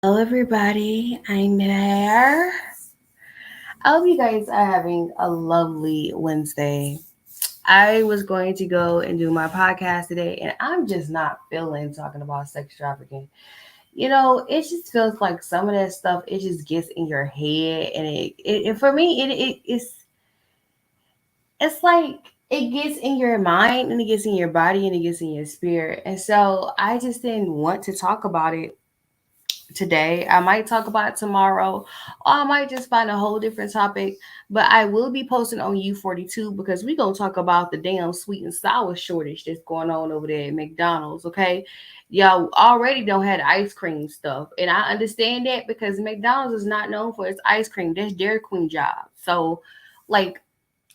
Hello, everybody. I'm there. I hope you guys are having a lovely Wednesday. I was going to go and do my podcast today, and I'm just not feeling talking about sex trafficking. It just feels like some of that stuff it just gets in your head, and for me it's like it gets in your mind, and it gets in your body, and it gets in your spirit, and so I just didn't want to talk about it today. I might talk about it tomorrow, or I might just find a whole different topic. But I will be posting on U42 because we're going to talk about the damn sweet and sour shortage that's going on over there at McDonald's, okay? Y'all already don't have ice cream stuff. And I understand that because McDonald's is not known for its ice cream. That's Dairy Queen job. So, like,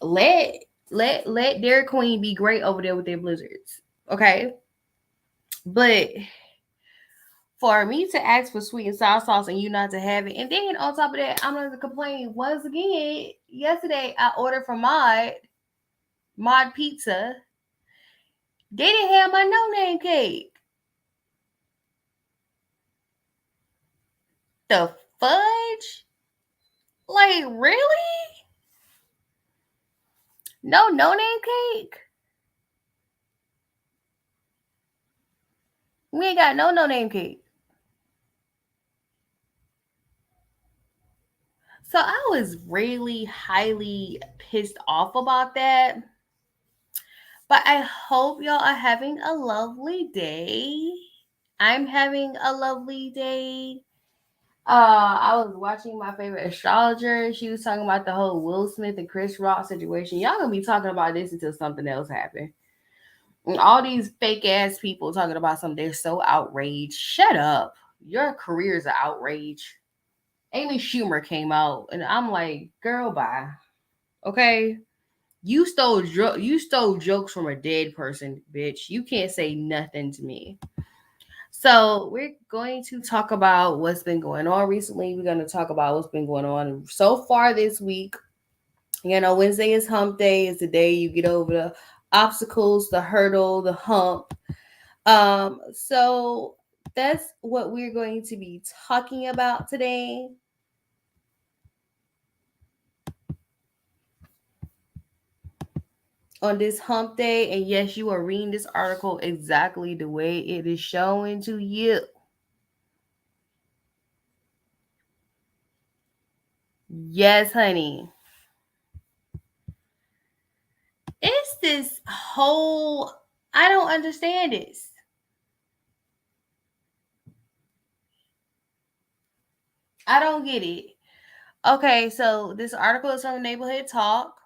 let let Dairy Queen be great over there with their blizzards, okay? But for me to ask for sweet and sour sauce and you not to have it. And then on top of that, I'm gonna complain once again. Yesterday I ordered from Mod Pizza. They didn't have my no name cake. The fudge? Like really? No name cake? We ain't got no name cake. So I was really highly pissed off about that. But I hope y'all are having a lovely day. I'm having a lovely day. I was watching my favorite astrologer. She was talking about the whole Will Smith and Chris Rock situation. Y'all gonna be talking about this until something else happens. And all these fake ass people talking about something they're so outraged. Shut up. Your career is an outrage. Amy Schumer came out, and I'm like, girl, bye. Okay, you stole jokes from a dead person, bitch. You can't say nothing to me. So we're going to talk about what's been going on recently. We're going to talk about what's been going on so far this week. Wednesday is hump day. It's the day you get over the obstacles, the hurdle, the hump. So that's what we're going to be talking about today. On this hump day. And yes, you are reading this article exactly the way it is showing to you. Yes, honey. It's this whole, I don't understand this. I don't get it. Okay, so this article is from Neighborhood Talk.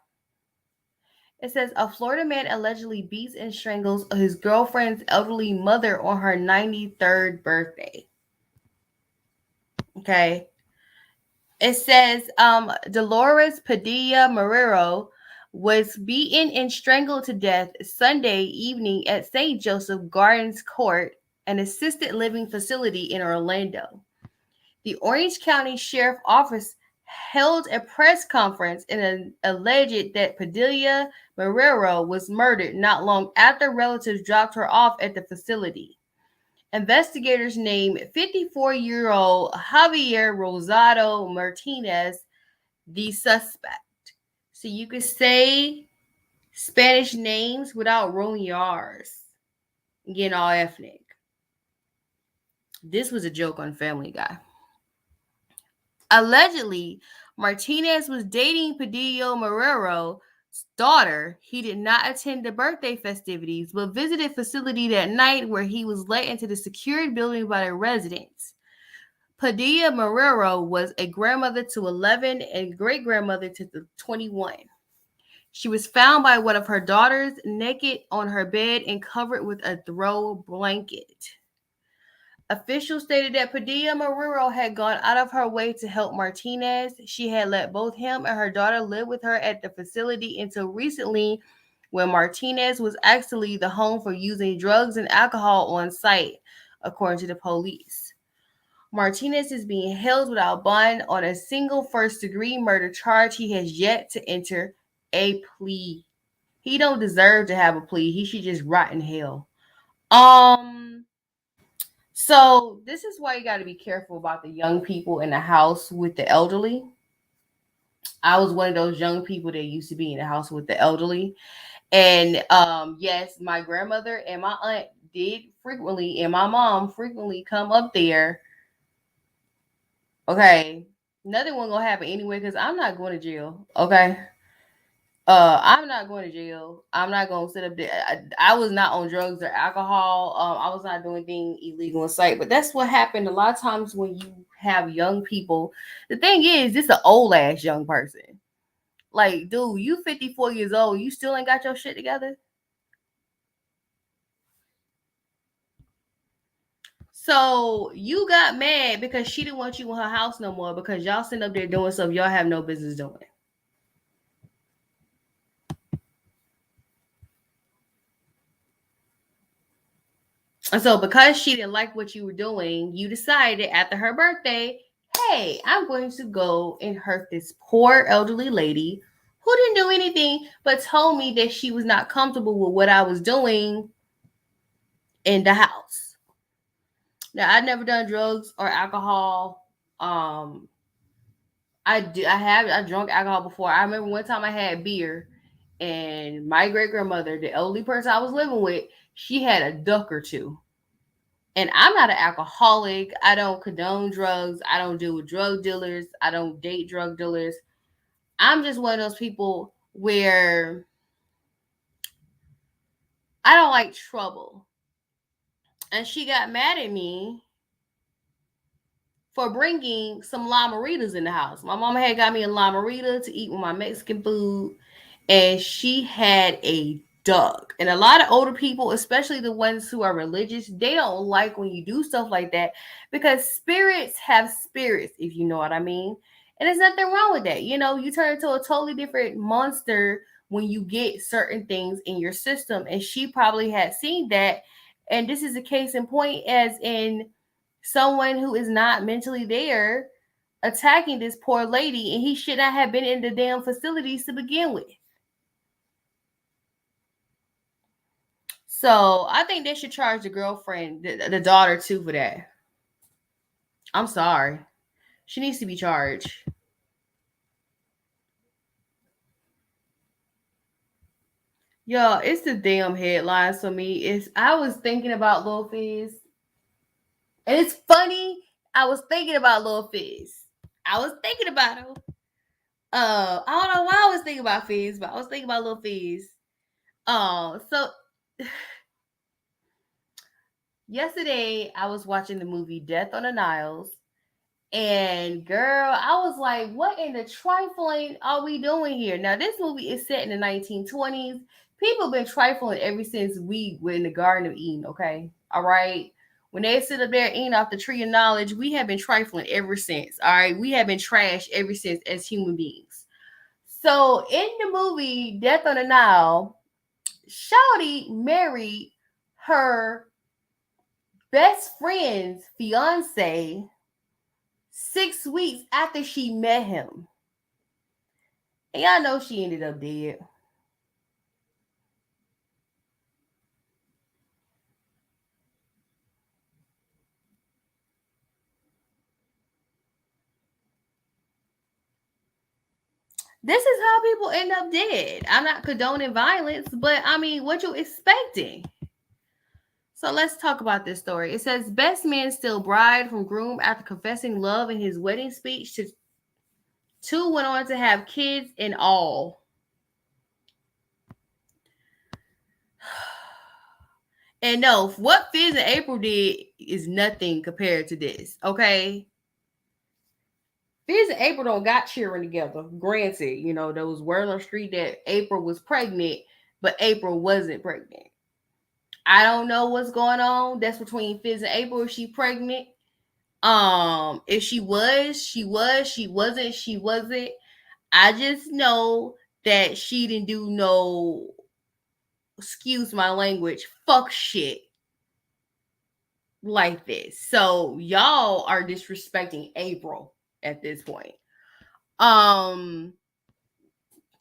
It says a Florida man allegedly beats and strangles his girlfriend's elderly mother on her 93rd birthday. Okay. It says Dolores Padilla Marrero was beaten and strangled to death Sunday evening at St. Joseph Gardens Court, an assisted living facility in Orlando. The Orange County Sheriff Office held a press conference and alleged that Padilla Marrero was murdered not long after relatives dropped her off at the facility. Investigators named 54-year-old Javier Rosado Martinez the suspect. So you could say Spanish names without rolling your R's and getting all ethnic. This was a joke on Family Guy. Allegedly, Martinez was dating Padillo Marrero's daughter. He did not attend the birthday festivities, but visited facility that night where he was let into the secured building by the residents. Padilla Marrero was a grandmother to 11 and great-grandmother to 21. She was found by one of her daughters naked on her bed and covered with a throw blanket. Officials stated that Padilla Marrero had gone out of her way to help Martinez. She had let both him and her daughter live with her at the facility until recently, when Martinez was actually the home for using drugs and alcohol on site, according to the police. Martinez is being held without bond on a single first-degree murder charge. He has yet to enter a plea. He don't deserve to have a plea. He should just rot in hell. Um So this is why you got to be careful about the young people in the house with the elderly. I was one of those young people that used to be in the house with the elderly. And yes, my grandmother and my aunt did frequently, and my mom frequently come up there. Okay, nothing was gonna happen anyway because I'm not going to jail. Okay, I'm not going to jail. I'm not gonna sit up there. I was not on drugs or alcohol. I was not doing anything illegal in sight. But that's what happened a lot of times when you have young people. The thing is, this an old ass young person. Like, dude, you 54 years old. You still ain't got your shit together. So you got mad because she didn't want you in her house no more because y'all sitting up there doing stuff y'all have no business doing. And so because she didn't like what you were doing, you decided after her birthday, hey, I'm going to go and hurt this poor elderly lady who didn't do anything but told me that she was not comfortable with what I was doing in the house. Now I'd never done drugs or alcohol. I drunk alcohol before. I remember one time I had beer, and my great grandmother, the elderly person I was living with, she had a duck or two. And I'm not an alcoholic. I don't condone drugs. I don't deal with drug dealers. I don't date drug dealers. I'm just one of those people where I don't like trouble. And she got mad at me for bringing some lamaritas in the house. My mama had got me a lamarita to eat with my Mexican food, and she had a duck. And a lot of older people, especially the ones who are religious, they don't like when you do stuff like that because spirits have spirits, if you know what I mean. And there's nothing wrong with that. You know, you turn into a totally different monster when you get certain things in your system. And she probably had seen that. And this is a case in point, as in someone who is not mentally there attacking this poor lady, and he should not have been in the damn facilities to begin with. So I think they should charge the girlfriend, the daughter too, for that. I'm sorry. She needs to be charged. Yo, it's the damn headlines for me. It's I was thinking about Lil Fizz. And it's funny. I was thinking about Lil Fizz. I was thinking about him. I don't know why I was thinking about Fizz, but I was thinking about Lil Fizz. So yesterday I was watching the movie Death on the Niles. And girl, I was like, what in the trifling are we doing here? Now, this movie is set in the 1920s. People been trifling ever since we were in the Garden of Eden, okay? All right. When they sit up there eating off the tree of knowledge, we have been trifling ever since. All right. We have been trash ever since as human beings. So in the movie Death on the Nile, Shawty married her best friend's fiance 6 weeks after she met him. And y'all know she ended up dead. This is how people end up dead. I'm not condoning violence, but I mean, what you expecting? So let's talk about this story. It says best man steal bride from groom after confessing love in his wedding speech. To two went on to have kids in all. And no, what Fizz and April did is nothing compared to this. Okay, Fizz and April don't got cheering together. Granted, you know, there was word on the street that April was pregnant, but April wasn't pregnant. I don't know what's going on. That's between Fizz and April. If she pregnant, if she was, she was. She wasn't, she wasn't. I just know that she didn't do no, excuse my language, fuck shit like this. So y'all are disrespecting April at this point. Um,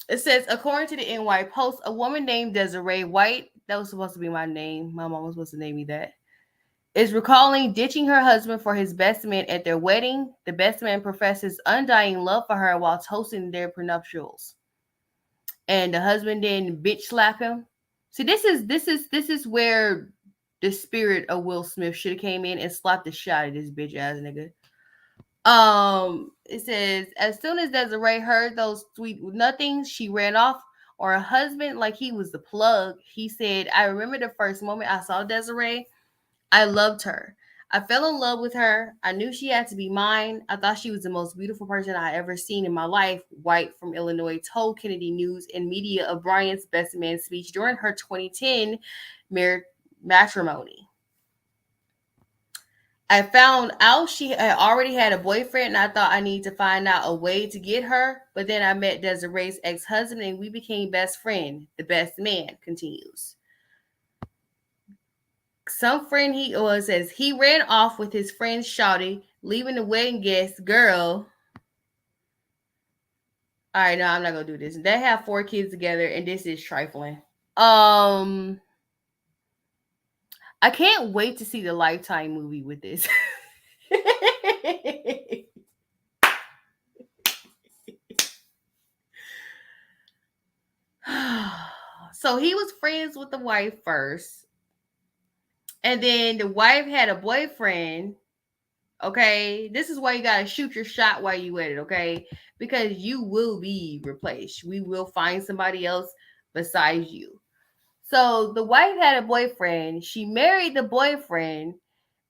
it says, according to the NY Post, a woman named Desiree White, that was supposed to be my name. My mom was supposed to name me that. is recalling ditching her husband for his best man at their wedding. The best man professes undying love for her while toasting their prenuptials. And the husband then bitch slap him. See, this is where the spirit of Will Smith should have came in and slapped the shot at this bitch ass nigga. It says as soon as Desiree heard those sweet nothings, she ran off. Or her husband, like he was the plug. He said, "I remember the first moment I saw Desiree. I loved her. I fell in love with her. I knew she had to be mine. I thought she was the most beautiful person I ever seen in my life." White from Illinois told Kennedy News and Media of Bryant's best man speech during her 2010 matrimony. "I found out she had already had a boyfriend, and I thought I need to find out a way to get her. But then I met Desiree's ex-husband, and we became best friend." The best man continues. Some friend he was says he ran off with his friend shouting, leaving the wedding guests, "Girl." All right, no, I'm not gonna do this. They have 4 kids together, and this is trifling. I can't wait to see the Lifetime movie with this. So he was friends with the wife first, and then the wife had a boyfriend. Okay, this is why you gotta shoot your shot while you at it. Okay, because you will be replaced. We will find somebody else besides you. So the wife had a boyfriend. She married the boyfriend,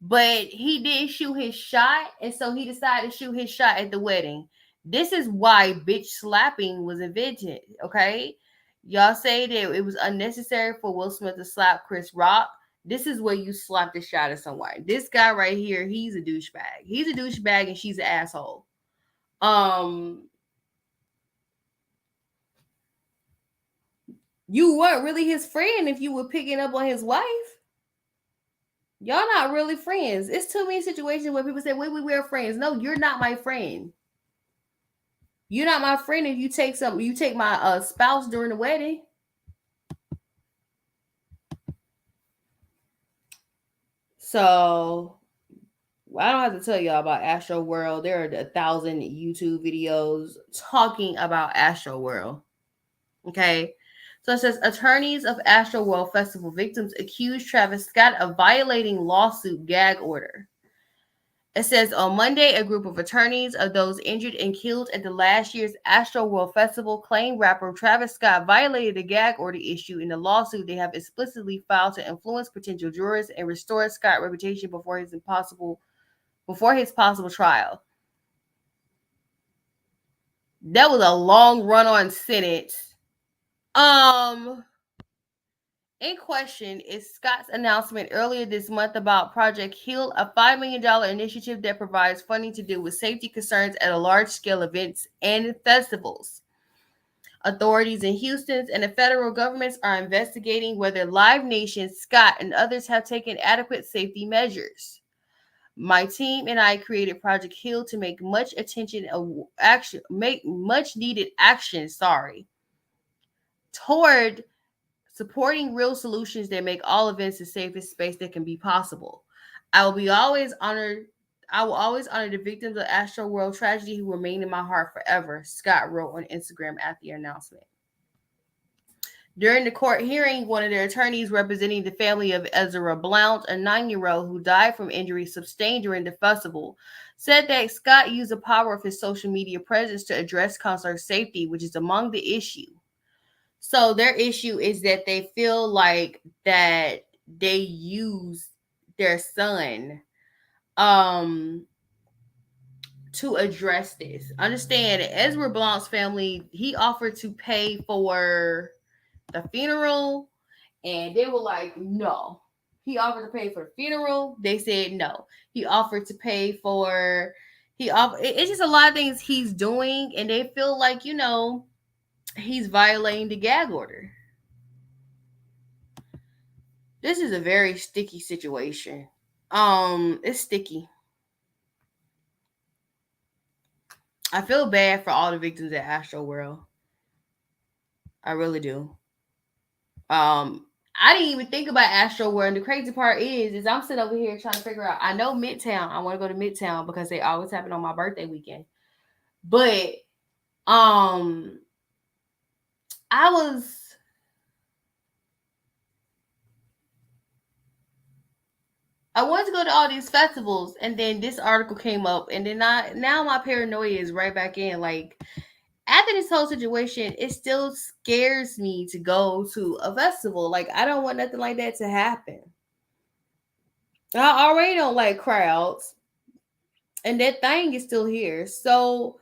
but he didn't shoot his shot, and so he decided to shoot his shot at the wedding. This is why bitch slapping was invented. Okay, y'all say that it was unnecessary for Will Smith to slap Chris Rock. This is where you slap the shot at someone. This guy right here, he's a douchebag. He's a douchebag, and she's an asshole. Um, you weren't really his friend if you were picking up on his wife. Y'all not really friends. It's too many situations where people say, we're friends. No, you're not my friend. You're not my friend if you take my spouse during the wedding. So I don't have to tell y'all about Astro World. There are 1,000 YouTube videos talking about Astro World. Okay. So it says attorneys of Astro World Festival victims accuse Travis Scott of violating lawsuit gag order. It says on Monday, a group of attorneys of those injured and killed at the last year's Astro World Festival claimed rapper Travis Scott violated the gag order issue in the lawsuit they have explicitly filed to influence potential jurors and restore Scott's reputation before his possible trial. That was a long run-on sentence. In question is Scott's announcement earlier this month about Project Heal, a $5 million initiative that provides funding to deal with safety concerns at large-scale events and festivals. Authorities in Houston and the federal governments are investigating whether Live Nation, Scott, and others have taken adequate safety measures. My team and I created Project Heal to make much needed action, toward supporting real solutions that make all events the safest space that can be possible. I will always honor the victims of Astro World tragedy who remain in my heart forever, Scott wrote on Instagram at the announcement. During the court hearing, one of the attorneys representing the family of Ezra Blount, a 9-year-old who died from injuries sustained during the festival, said that Scott used the power of his social media presence to address concert safety, which is among the issue. So their issue is that they feel like that they use their son to address this. Understand, Ezra Blount's family, he offered to pay for the funeral, and they were like, no. He offered to pay for the funeral. They said no. He offered to pay for it's just a lot of things he's doing, and they feel like, he's violating the gag order. This is a very sticky situation. It's sticky. I feel bad for all the victims at Astro World. I really do. I didn't even think about Astro World. And the crazy part is I'm sitting over here trying to figure out. I know Midtown. I want to go to Midtown because they always happen on my birthday weekend. But um, I was I wanted to go to all these festivals, and then this article came up, and then now my paranoia is right back in. Like after this whole situation, it still scares me to go to a festival. Like I don't want nothing like that to happen. I already don't like crowds, and that thing is still here. So,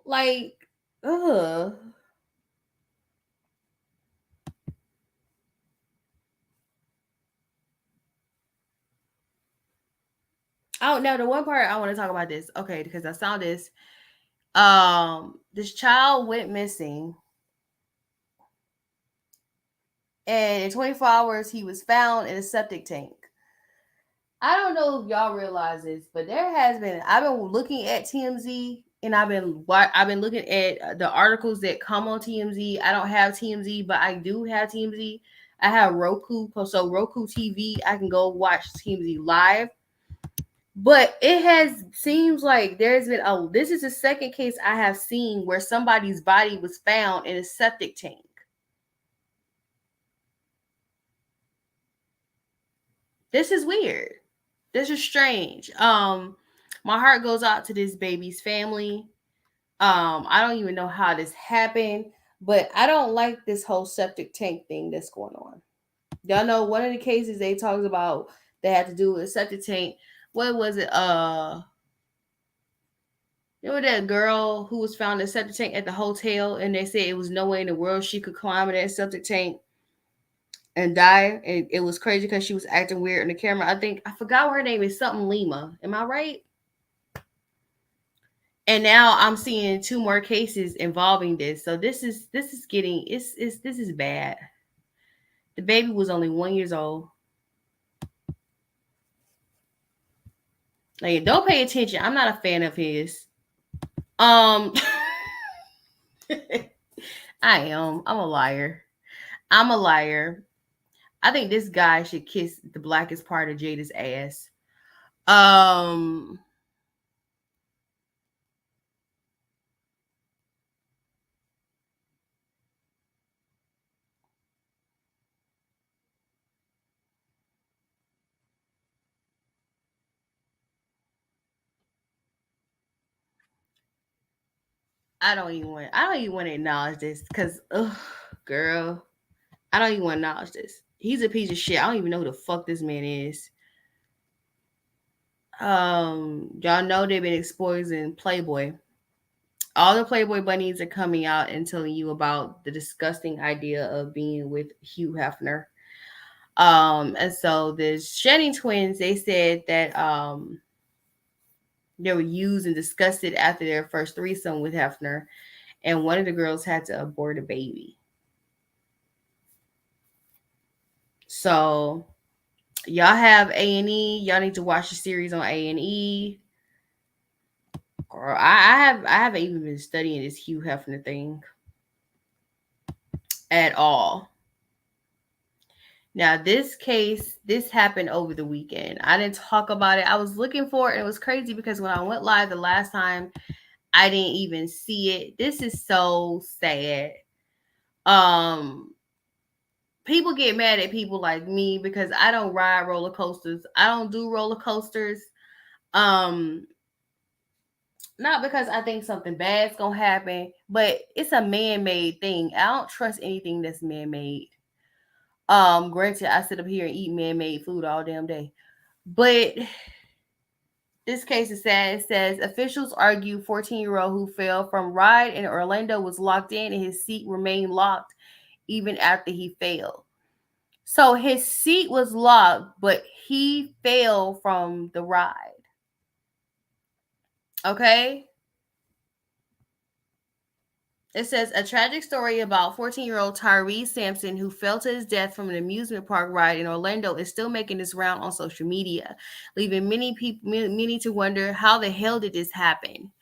like, ugh. Oh, now the one part I want to talk about this, okay, because I saw this. This child went missing, and in 24 hours, he was found in a septic tank. I don't know if y'all realize this, but I've been looking at TMZ, and I've been looking at the articles that come on TMZ. I don't have TMZ, but I do have TMZ. I have Roku, so Roku TV, I can go watch TMZ live. But it has seems like there's been this is the second case I have seen where somebody's body was found in a septic tank. This is weird. This is strange. My heart goes out to this baby's family. I don't even know how this happened, but I don't like this whole septic tank thing that's going on. Y'all know one of the cases they talked about that had to do with a septic tank. What was it? Remember that girl who was found in a septic tank at the hotel, and they said it was no way in the world she could climb in that septic tank and die, and it was crazy because she was acting weird in the camera. I forgot what her name is. Something Lima. Am I right? And now I'm seeing two more cases involving this. So this is getting it's this is bad. The baby was only 1 years old. Like, don't pay attention. I'm not a fan of his. Um, I am. I'm a liar. I'm a liar. I think this guy should kiss the blackest part of Jada's ass. Um, I don't even want to acknowledge this because, ugh, girl, I don't even want to acknowledge this. He's a piece of shit. I don't even know who the fuck this man is. Y'all know they've been exposing Playboy. All the Playboy bunnies are coming out and telling you about the disgusting idea of being with Hugh Hefner. And so the Shedding twins, they said that they were used and disgusted after their first threesome with Hefner, and one of the girls had to abort a baby. So y'all have A&E. Y'all need to watch the series on A&E. Girl, I haven't even been studying this Hugh Hefner thing at all. Now, this happened over the weekend. I didn't talk about it. I was looking for it. And it was crazy because when I went live the last time, I didn't even see it. This is so sad. Um, People get mad at people like me because I don't ride roller coasters. I don't do roller coasters. Um, Not because I think something bad's gonna happen, but it's a man-made thing. I don't trust anything that's man-made. Granted, I sit up here and eat man-made food all damn day. But this case is sad. It says officials argue 14-year-old who fell from ride in Orlando was locked in and his seat remained locked even after he fell. So his seat was locked, but he fell from the ride. Okay? It says a tragic story about 14-year-old Tyrese Sampson who fell to his death from an amusement park ride in Orlando is still making its round on social media, leaving many to wonder how the hell did this happen.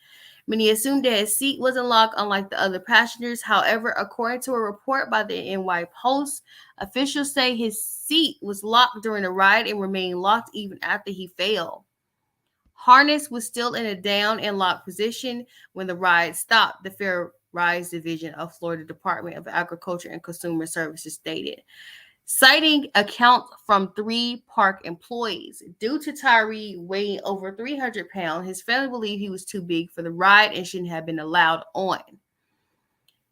Many assumed that his seat was unlocked, unlike the other passengers. However, according to a report by the NY Post, officials say his seat was locked during the ride and remained locked even after he fell. Harness was still in a down and locked position when the ride stopped, the Fair Rides Division of Florida Department of Agriculture and Consumer Services stated, citing accounts from 3 park employees. Due to Tyree weighing over 300 pounds, his family believed he was too big for the ride and shouldn't have been allowed on.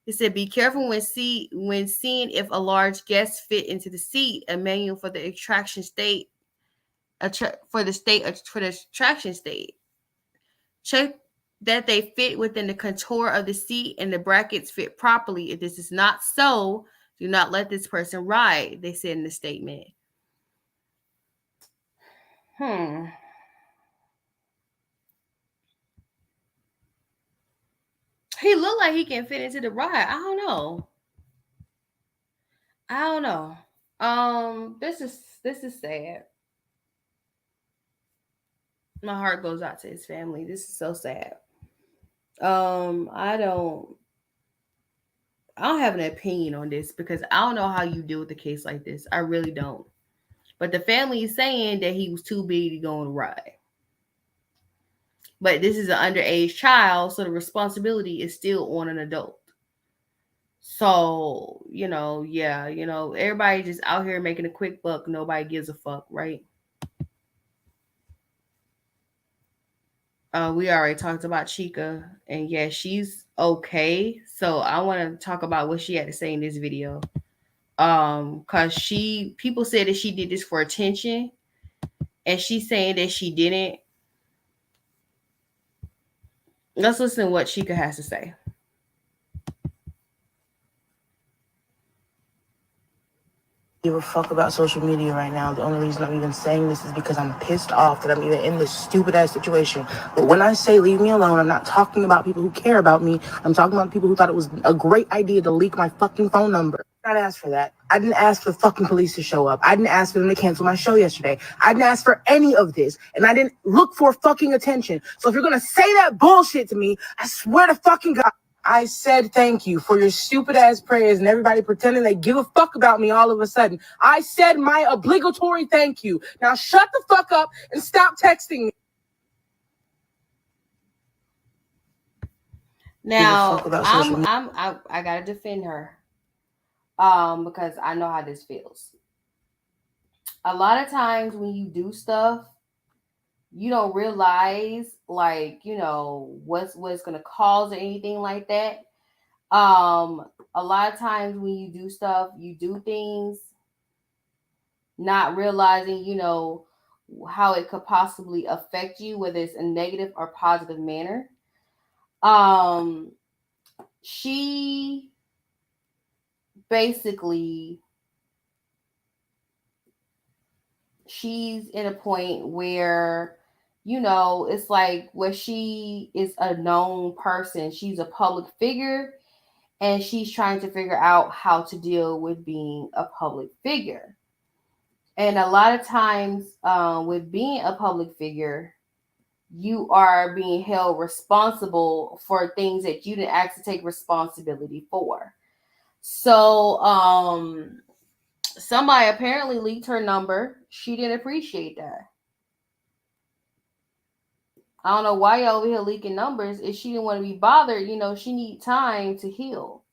He said, "Be careful when seeing if a large guest fit into the seat. A manual for the attraction state for the attraction state. Check that they fit within the contour of the seat and the brackets fit properly. If this is not so, do not let this person ride," they said in the statement. He looked like he can fit into the ride. I don't know. This is sad. My heart goes out to his family. This is so sad. I don't have an opinion on this because I don't know how you deal with a case like this. I really don't. But the family is saying that he was too big to go on a ride. But this is an underage child, so the responsibility is still on an adult. So, everybody just out here making a quick buck. Nobody gives a fuck, right? We already talked about Chica, and yeah, she's okay. So I want to talk about what she had to say in this video. Cause people said that she did this for attention, and she's saying that she didn't. Let's listen to what Chica has to say. Give a fuck about social media right now. The only reason I'm even saying this is because I'm pissed off that I'm even in this stupid ass situation. But when I say leave me alone, I'm not talking about people who care about me. I'm talking about people who thought it was a great idea to leak my fucking phone number. I didn't ask for that. I didn't ask for the fucking police to show up. I didn't ask for them to cancel my show yesterday. I didn't ask for any of this. And I didn't look for fucking attention. So if you're gonna say that bullshit to me, I swear to fucking God, I said thank you for your stupid ass prayers and everybody pretending they give a fuck about me all of a sudden. I said my obligatory thank you. Now shut the fuck up and stop texting me. Now I gotta defend her, because I know how this feels. A lot of times when you do stuff, you don't realize, like, what's gonna cause or anything like that. A lot of times when you do stuff, you do things not realizing, how it could possibly affect you, whether it's a negative or positive manner. She basically, she's in a point where, it's like where she is a known person. She's a public figure, and she's trying to figure out how to deal with being a public figure. And a lot of times, with being a public figure, you are being held responsible for things that you didn't actually take responsibility for. So, somebody apparently leaked her number. She didn't appreciate that. I don't know why y'all over here leaking numbers. If she didn't want to be bothered, she need time to heal.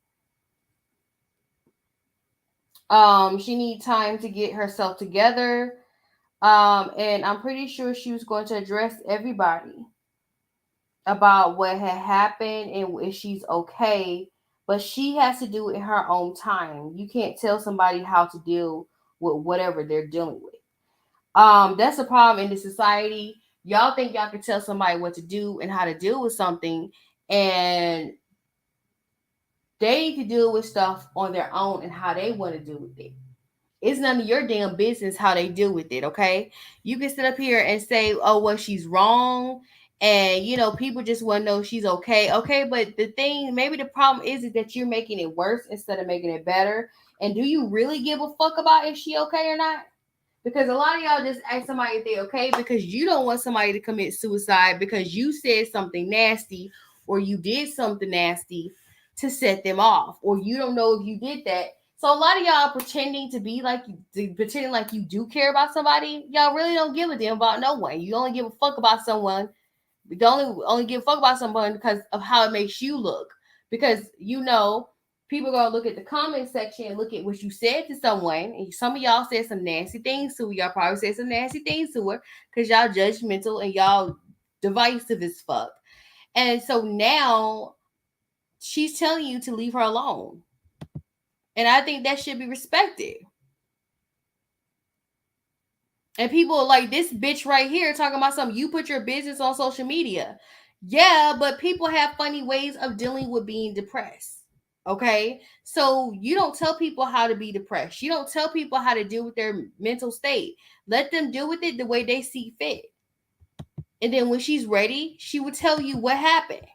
She need time to get herself together. And I'm pretty sure she was going to address everybody about what had happened and if she's okay. But she has to do it in her own time. You can't tell somebody how to deal with whatever they're dealing with. That's a problem in the society. Y'all think y'all can tell somebody what to do and how to deal with something, and they need to deal with stuff on their own and how they want to deal with it. It's none of your damn business how they deal with it, okay? You can sit up here and say, oh, well, she's wrong, and, people just want to know she's okay. Okay, but the thing, maybe the problem is that you're making it worse instead of making it better. And do you really give a fuck about if she okay or not? Because a lot of y'all just ask somebody if they okay because you don't want somebody to commit suicide because you said something nasty or you did something nasty to set them off, or you don't know if you did that. So a lot of y'all pretending to be like pretending like you do care about somebody. Y'all really don't give a damn about no one. You only give a fuck about someone. We only give a fuck about someone because of how it makes you look. Because people gonna look at the comment section and look at what you said to someone. And some of y'all said some nasty things to her. Y'all probably said some nasty things to her because y'all judgmental and y'all divisive as fuck. And so now she's telling you to leave her alone. And I think that should be respected. And people are like, this bitch right here talking about something. You put your business on social media. Yeah, but people have funny ways of dealing with being depressed. Okay? So you don't tell people how to be depressed. You don't tell people how to deal with their mental state. Let them deal with it the way they see fit. And then when she's ready, she will tell you what happened.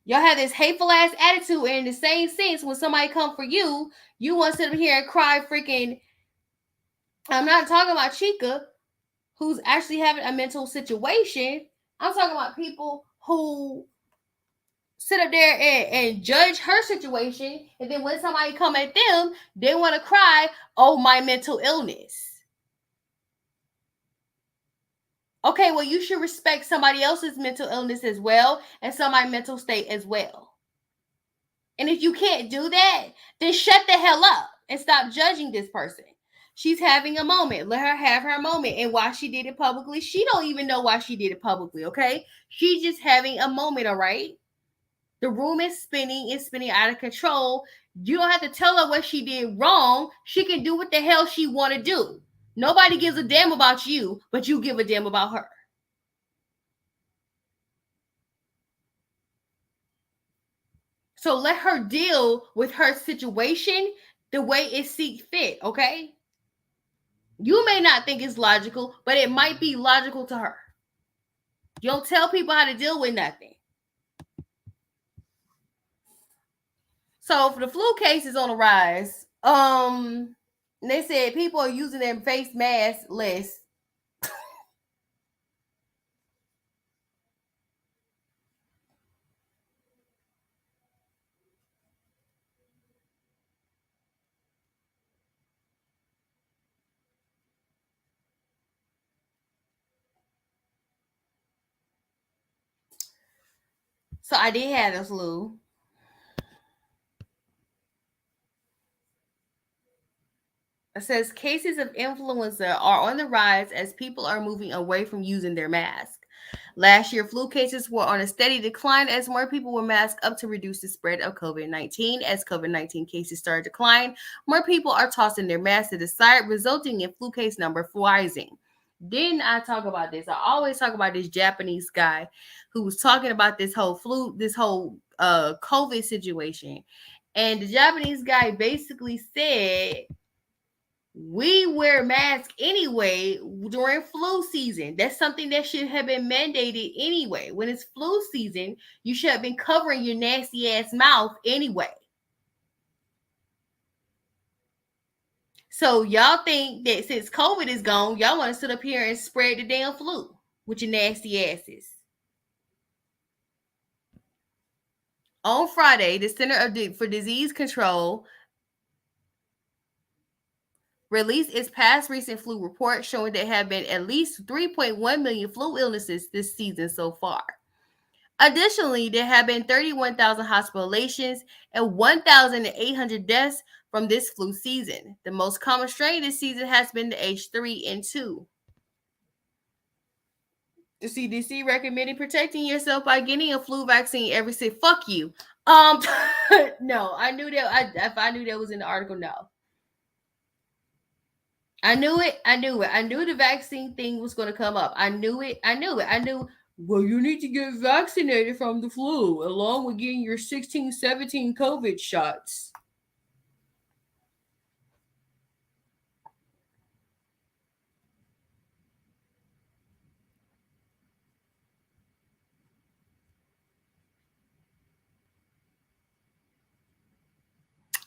Y'all have this hateful ass attitude, and in the same sense, when somebody come for you, you want to sit up here and cry freaking. I'm not talking about Chica, who's actually having a mental situation. I'm talking about people who sit up there and judge her situation, and then when somebody come at them, they want to cry, oh, my mental illness. Okay, well, you should respect somebody else's mental illness as well, and somebody's mental state as well. And if you can't do that, then shut the hell up and stop judging this person. She's having a moment. Let her have her moment. And why she did it publicly, she don't even know why she did it publicly, okay? She's just having a moment, all right? The room is spinning out of control. You don't have to tell her what she did wrong. She can do what the hell she want to do. Nobody gives a damn about you, but you give a damn about her. So let her deal with her situation the way it sees fit, okay? You may not think it's logical, but it might be logical to her. You don't tell people how to deal with nothing. So for the flu cases on the rise, they said people are using their face masks less. So I did have the flu. It says cases of influenza are on the rise as people are moving away from using their mask. Last year, flu cases were on a steady decline as more people were masked up to reduce the spread of COVID 19. As COVID 19 cases started to decline, more people are tossing their masks to the side, resulting in flu case number rising. Didn't I talk about this? I always talk about this Japanese guy who was talking about this whole COVID situation. And the Japanese guy basically said we wear masks anyway during flu season. That's something that should have been mandated anyway. When it's flu season, you should have been covering your nasty ass mouth anyway. So y'all think that since COVID is gone, y'all want to sit up here and spread the damn flu with your nasty asses. On Friday, the Center for Disease Control released its past recent flu report showing there have been at least 3.1 million flu illnesses this season so far. Additionally, there have been 31,000 hospitalizations and 1,800 deaths from this flu season. The most common strain this season has been the H3 and 2. The CDC recommending protecting yourself by getting a flu vaccine every 6. Fuck you. No, I knew that. If I knew that was in the article, no. I knew it. I knew it. I knew the vaccine thing was going to come up. I knew it. I knew it. I knew. Well, you need to get vaccinated from the flu along with getting your 16, 17 COVID shots.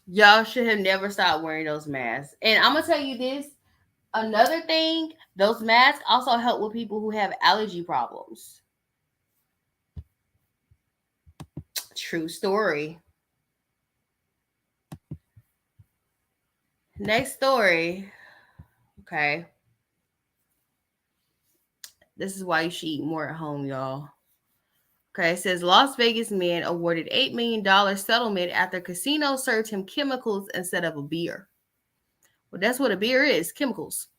Y'all should have never stopped wearing those masks. And I'm going to tell you this. Another thing, those masks also help with people who have allergy problems. true story. Next story. Okay. This is why you should eat more at home, y'all. Okay, it says Las Vegas man awarded $8 million settlement after casino served him chemicals instead of a beer. Well, that's what a beer is, chemicals.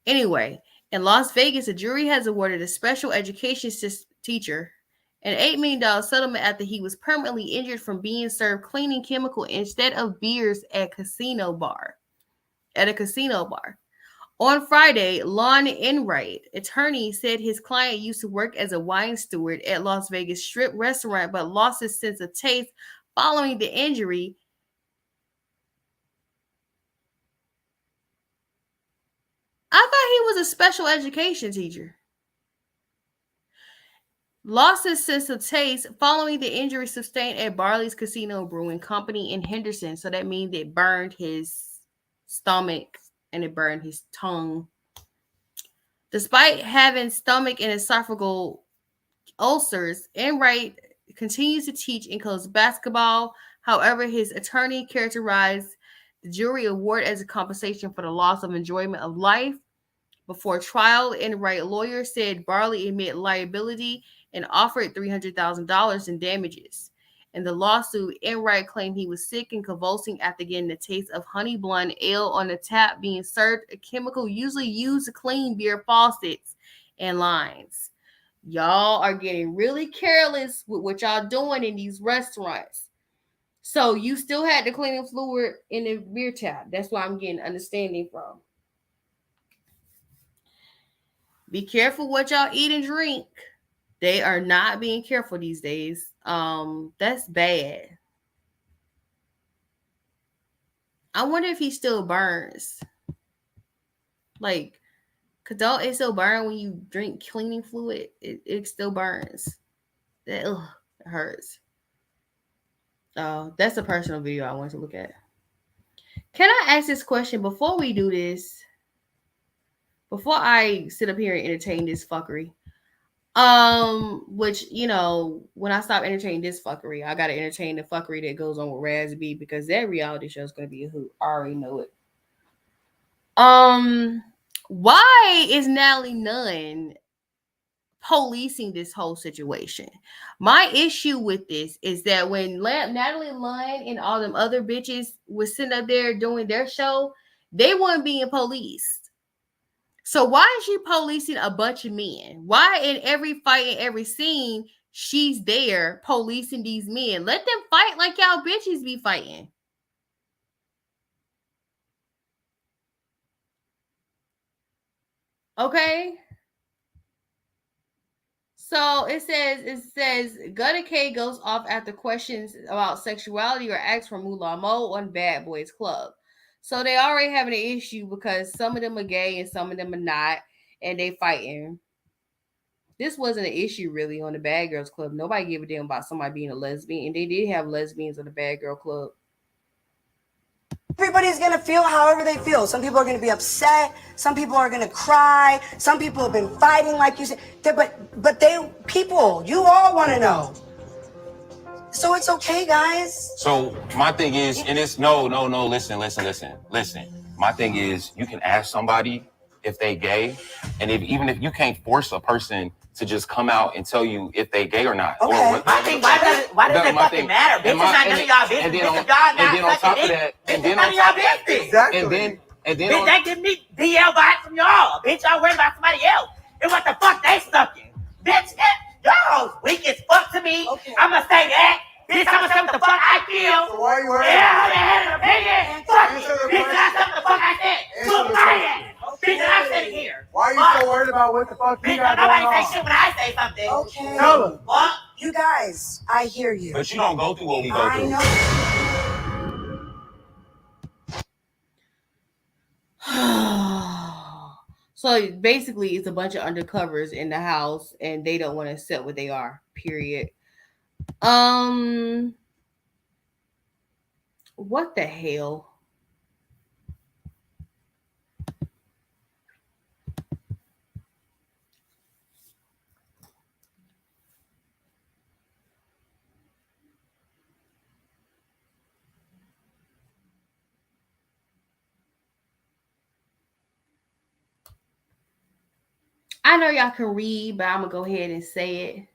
Anyway, in Las Vegas, a jury has awarded a special education teacher an $8 million settlement after he was permanently injured from being served cleaning chemical instead of beers at a casino bar. On Friday, Lon Enright, attorney, said his client used to work as a wine steward at Las Vegas Strip restaurant but lost his sense of taste following the injury. I thought he was a special education teacher. Lost his sense of taste following the injury sustained at Barley's Casino Brewing Company in Henderson. So that means it burned his stomach and it burned his tongue. Despite having stomach and esophageal ulcers, Enright continues to teach and coach basketball. However, his attorney characterized the jury award as a compensation for the loss of enjoyment of life. Before trial, Enright lawyer said Barley admitted liability and offered $300,000 in damages. In the lawsuit, Enright claimed he was sick and convulsing after getting the taste of honey blonde ale on the tap being served, a chemical usually used to clean beer faucets and lines. Y'all are getting really careless with what y'all doing in these restaurants. So you still had the cleaning fluid in the beer tap. That's why I'm getting understanding from. Be careful what y'all eat and drink. They are not being careful these days. That's bad. I wonder if he still burns. Like, cause don't it still burn when you drink cleaning fluid? It still burns. It hurts. That's a personal video I want to look at. Can I ask this question before we do this? Before I sit up here and entertain this fuckery. Which, when I stop entertaining this fuckery, I gotta entertain the fuckery that goes on with Raz B because that reality show is gonna be a hoot. I already know it. Why is Natalie Nunn policing this whole situation? My issue with this is that when Natalie Nunn and all them other bitches were sitting up there doing their show, they weren't being policed. So why is she policing a bunch of men? Why in every fight and every scene she's there policing these men? Let them fight like y'all bitches be fighting. Okay. So it says Gutta K goes off after questions about sexuality or asks for Moolah Mo on Bad Boys Club. So they already having an issue because some of them are gay and some of them are not, and they fighting. This wasn't an issue really on the Bad Girls Club. Nobody gave a damn about somebody being a lesbian, and they did have lesbians on the Bad Girl Club. Everybody's going to feel however they feel. Some people are going to be upset. Some people are going to cry. Some people have been fighting, like you said. But people, you all want to know. So it's okay, guys. So my thing is, and it's no, listen. My thing is, you can ask somebody if they gay, and even if you can't force a person to just come out and tell you if they gay or not. Okay. Or what, why does it fucking matter? Bitch, it's not none of y'all business. And then on top of that, and then on top of that, exactly. And then bitch, that give me DL vibes from y'all. Bitch, y'all worried about somebody else. And what the fuck they stuck in? Bitch, y'all weak as fuck to me. Okay. I'ma say that. Bitch, I'ma say what the fuck I feel. So why are you worried? Yeah, I had an opinion. Fuck it. Bitch, I said what the fuck I said. Look my ass. Bitch, I said it here. Why are you so worried about what the fuck you got going on? Nobody say shit when I say something. Okay. Tell them. What? You guys, I hear you. But you don't go through what we go through. So basically, it's a bunch of undercovers in the house, and they don't want to accept what they are. Period. What the hell? I know y'all can read, but I'm gonna go ahead and say it.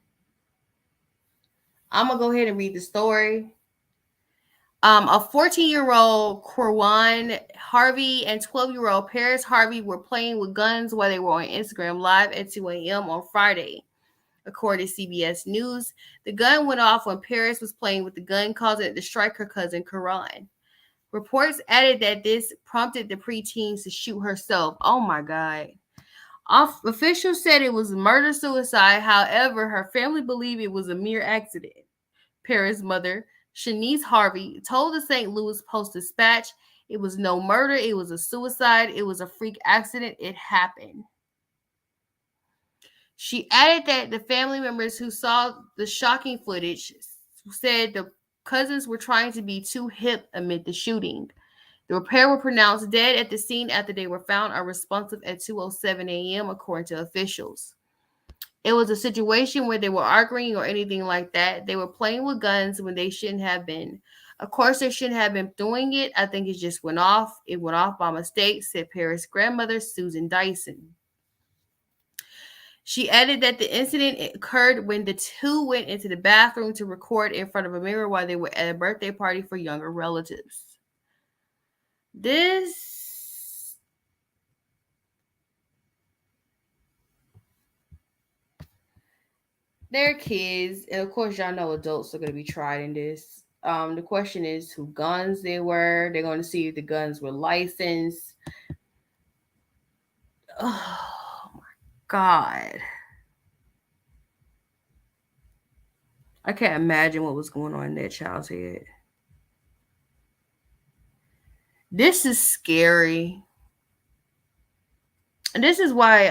I'm gonna go ahead and read the story. A 14-year-old Corwan Harvey and 12-year-old Paris Harvey were playing with guns while they were on Instagram Live at 2 a.m. on Friday. According to CBS News, the gun went off when Paris was playing with the gun, causing it to strike her cousin Karan. Reports added that this prompted the preteens to shoot herself. Oh my God. Officials said it was murder-suicide. However, her family believed it was a mere accident. Paris' mother, Shanice Harvey, told the St. Louis Post-Dispatch it was no murder, it was a suicide, it was a freak accident, it happened. She added that the family members who saw the shocking footage said the cousins were trying to be too hip amid the shooting. The pair were pronounced dead at the scene after they were found unresponsive at 2:07 a.m., according to officials. It was a situation where they were arguing or anything like that. They were playing with guns when they shouldn't have been. Of course, they shouldn't have been doing it. I think it just went off. It went off by mistake, said Paris' grandmother, Susan Dyson. She added that the incident occurred when the two went into the bathroom to record in front of a mirror while they were at a birthday party for younger relatives. They're kids, and of course, y'all know adults are going to be tried in this. The question is who guns they were. They're going to see if the guns were licensed. Oh my God. I can't imagine what was going on in that child's head. This is scary. And this is why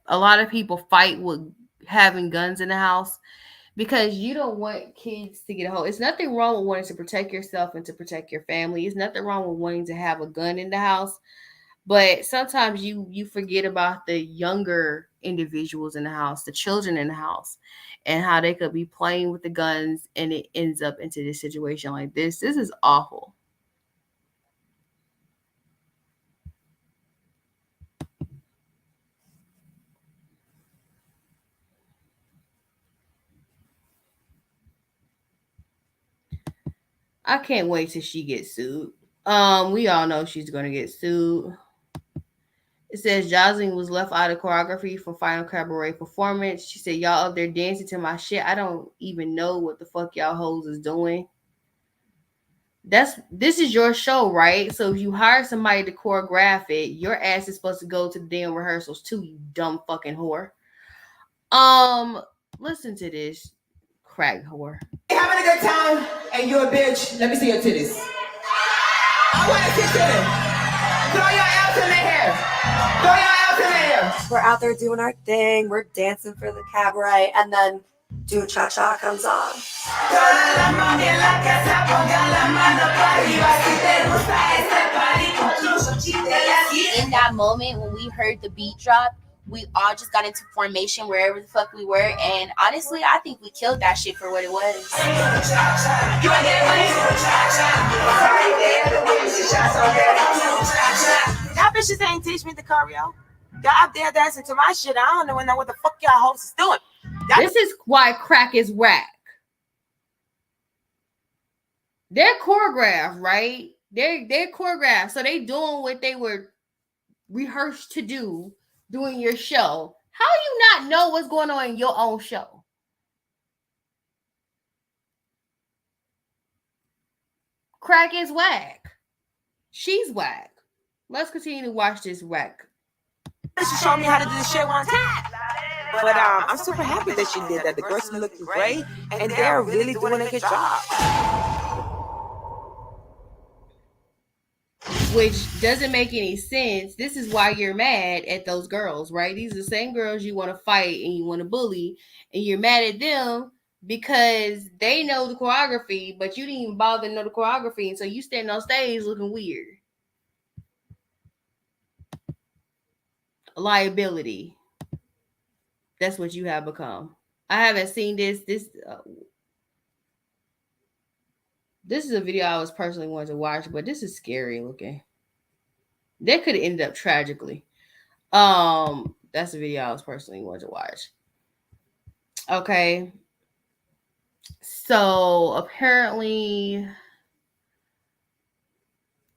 a lot of people fight with having guns in the house, because you don't want kids to get a hold. It's nothing wrong with wanting to protect yourself and to protect your family. It's nothing wrong with wanting to have a gun in the house. But sometimes you forget about the younger individuals in the house, the children in the house, and how they could be playing with the guns and it ends up into this situation like this. This is awful. I can't wait till she gets sued. We all know she's gonna get sued. It says Jocelyn was left out of choreography for final cabaret performance. She said, "Y'all up there dancing to my shit. I don't even know what the fuck y'all hoes is doing." This is your show, right? So if you hire somebody to choreograph it, your ass is supposed to go to the damn rehearsals too, you dumb fucking whore. Listen to this crack whore. Having a good time and you're a bitch. Let me see your titties. I want to see titties. Throw your ass in the hair. Throw your ass in the hair. We're out there doing our thing. We're dancing for the cabaret, and then Do Cha Cha comes on. In that moment when we heard the beat drop, we all just got into formation wherever the fuck we were, and honestly, I think we killed that shit for what it was. Y'all bitches ain't teach me the choreo. Y'all out there dancing to my shit. I don't know what the fuck y'all hoes is doing. This is why crack is whack. They're choreographed, right? They're choreographed, so they doing what they were rehearsed to do doing your show. How you not know what's going on in your own show? Crack is whack. She's whack. Let's continue to watch this whack. She showed me how to do this shit one time. But I'm super happy that she did that. The girls are looking great, and they're really doing a good job. Which doesn't make any sense. This is why you're mad at those girls, right? These are the same girls you want to fight and you want to bully, and you're mad at them because they know the choreography, but you didn't even bother to know the choreography, and so you stand on stage looking weird. Liability. That's what you have become. I haven't seen this. This is a video I was personally wanting to watch, but this is scary looking. That could end up tragically. That's the video I was personally wanting to watch. Okay. So apparently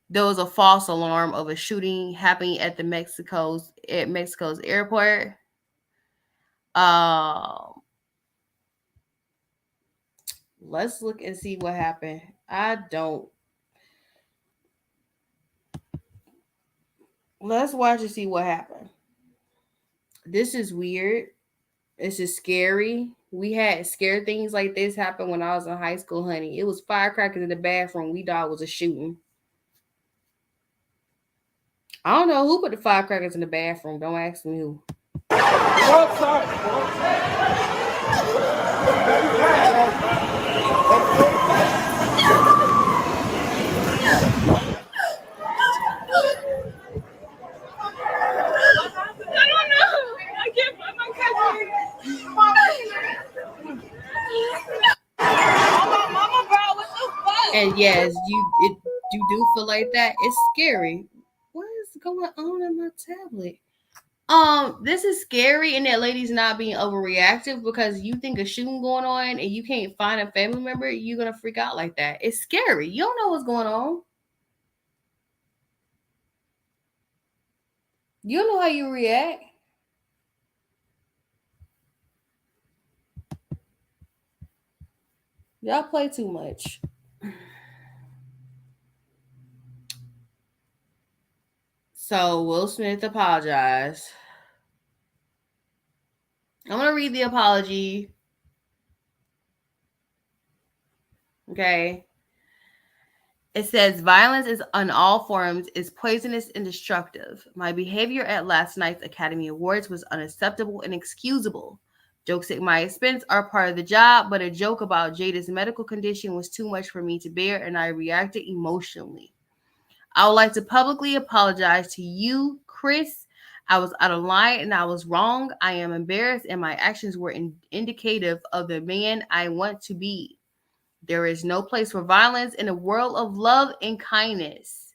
there was a false alarm of a shooting happening at Mexico's airport. Um, let's look and see what happened. I don't. Let's watch and see what happened. This is weird. This is scary. We had scary things like this happen when I was in high school, honey. It was firecrackers in the bathroom. We thought it was a shooting. I don't know who put the firecrackers in the bathroom. Don't ask me who. And yes, you do feel like that. It's scary. What is going on in my tablet? This is scary, and that lady's not being overreactive because you think a shooting going on and you can't find a family member, you're gonna freak out like that. It's scary. You don't know what's going on. You don't know how you react. Y'all play too much. So Will Smith apologized. I'm gonna read the apology. Okay. It says violence is on all forms is poisonous and destructive. My behavior at last night's Academy Awards was unacceptable and inexcusable. Jokes at my expense are part of the job, but a joke about Jada's medical condition was too much for me to bear, and I reacted emotionally. I would like to publicly apologize to you, Chris. I was out of line and I was wrong. I am embarrassed, and my actions were indicative of the man I want to be. There is no place for violence in a world of love and kindness.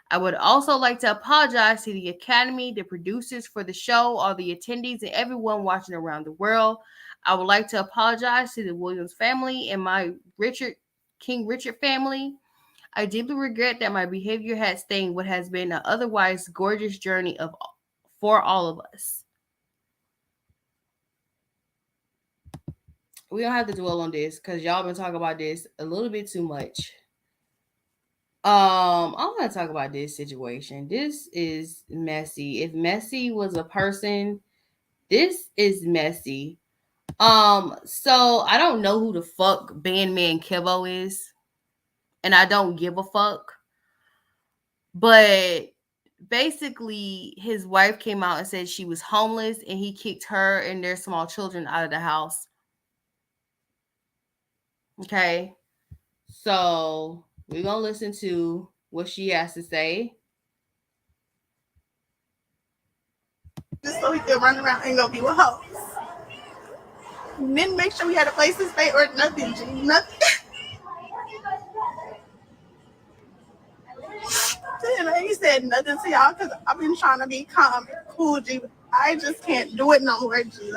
I would also like to apologize to the Academy, the producers for the show, all the attendees, and everyone watching around the world. I would like to apologize to the Williams family and my King Richard family. I deeply regret that my behavior has stained what has been an otherwise gorgeous journey for all of us. We don't have to dwell on this because y'all been talking about this a little bit too much. I'm gonna talk about this situation. This is messy. If messy was a person, this is messy. So I don't know who the fuck Bandman Kibo is, and I don't give a fuck. But basically, his wife came out and said she was homeless, and he kicked her and their small children out of the house. Okay, so we're gonna listen to what she has to say. Just so we could run around and go be with hoes. Didn't make sure we had a place to stay or nothing, G. Nothing. And I ain't said nothing to y'all because I've been trying to be calm and cool, G. I just can't do it no more, G.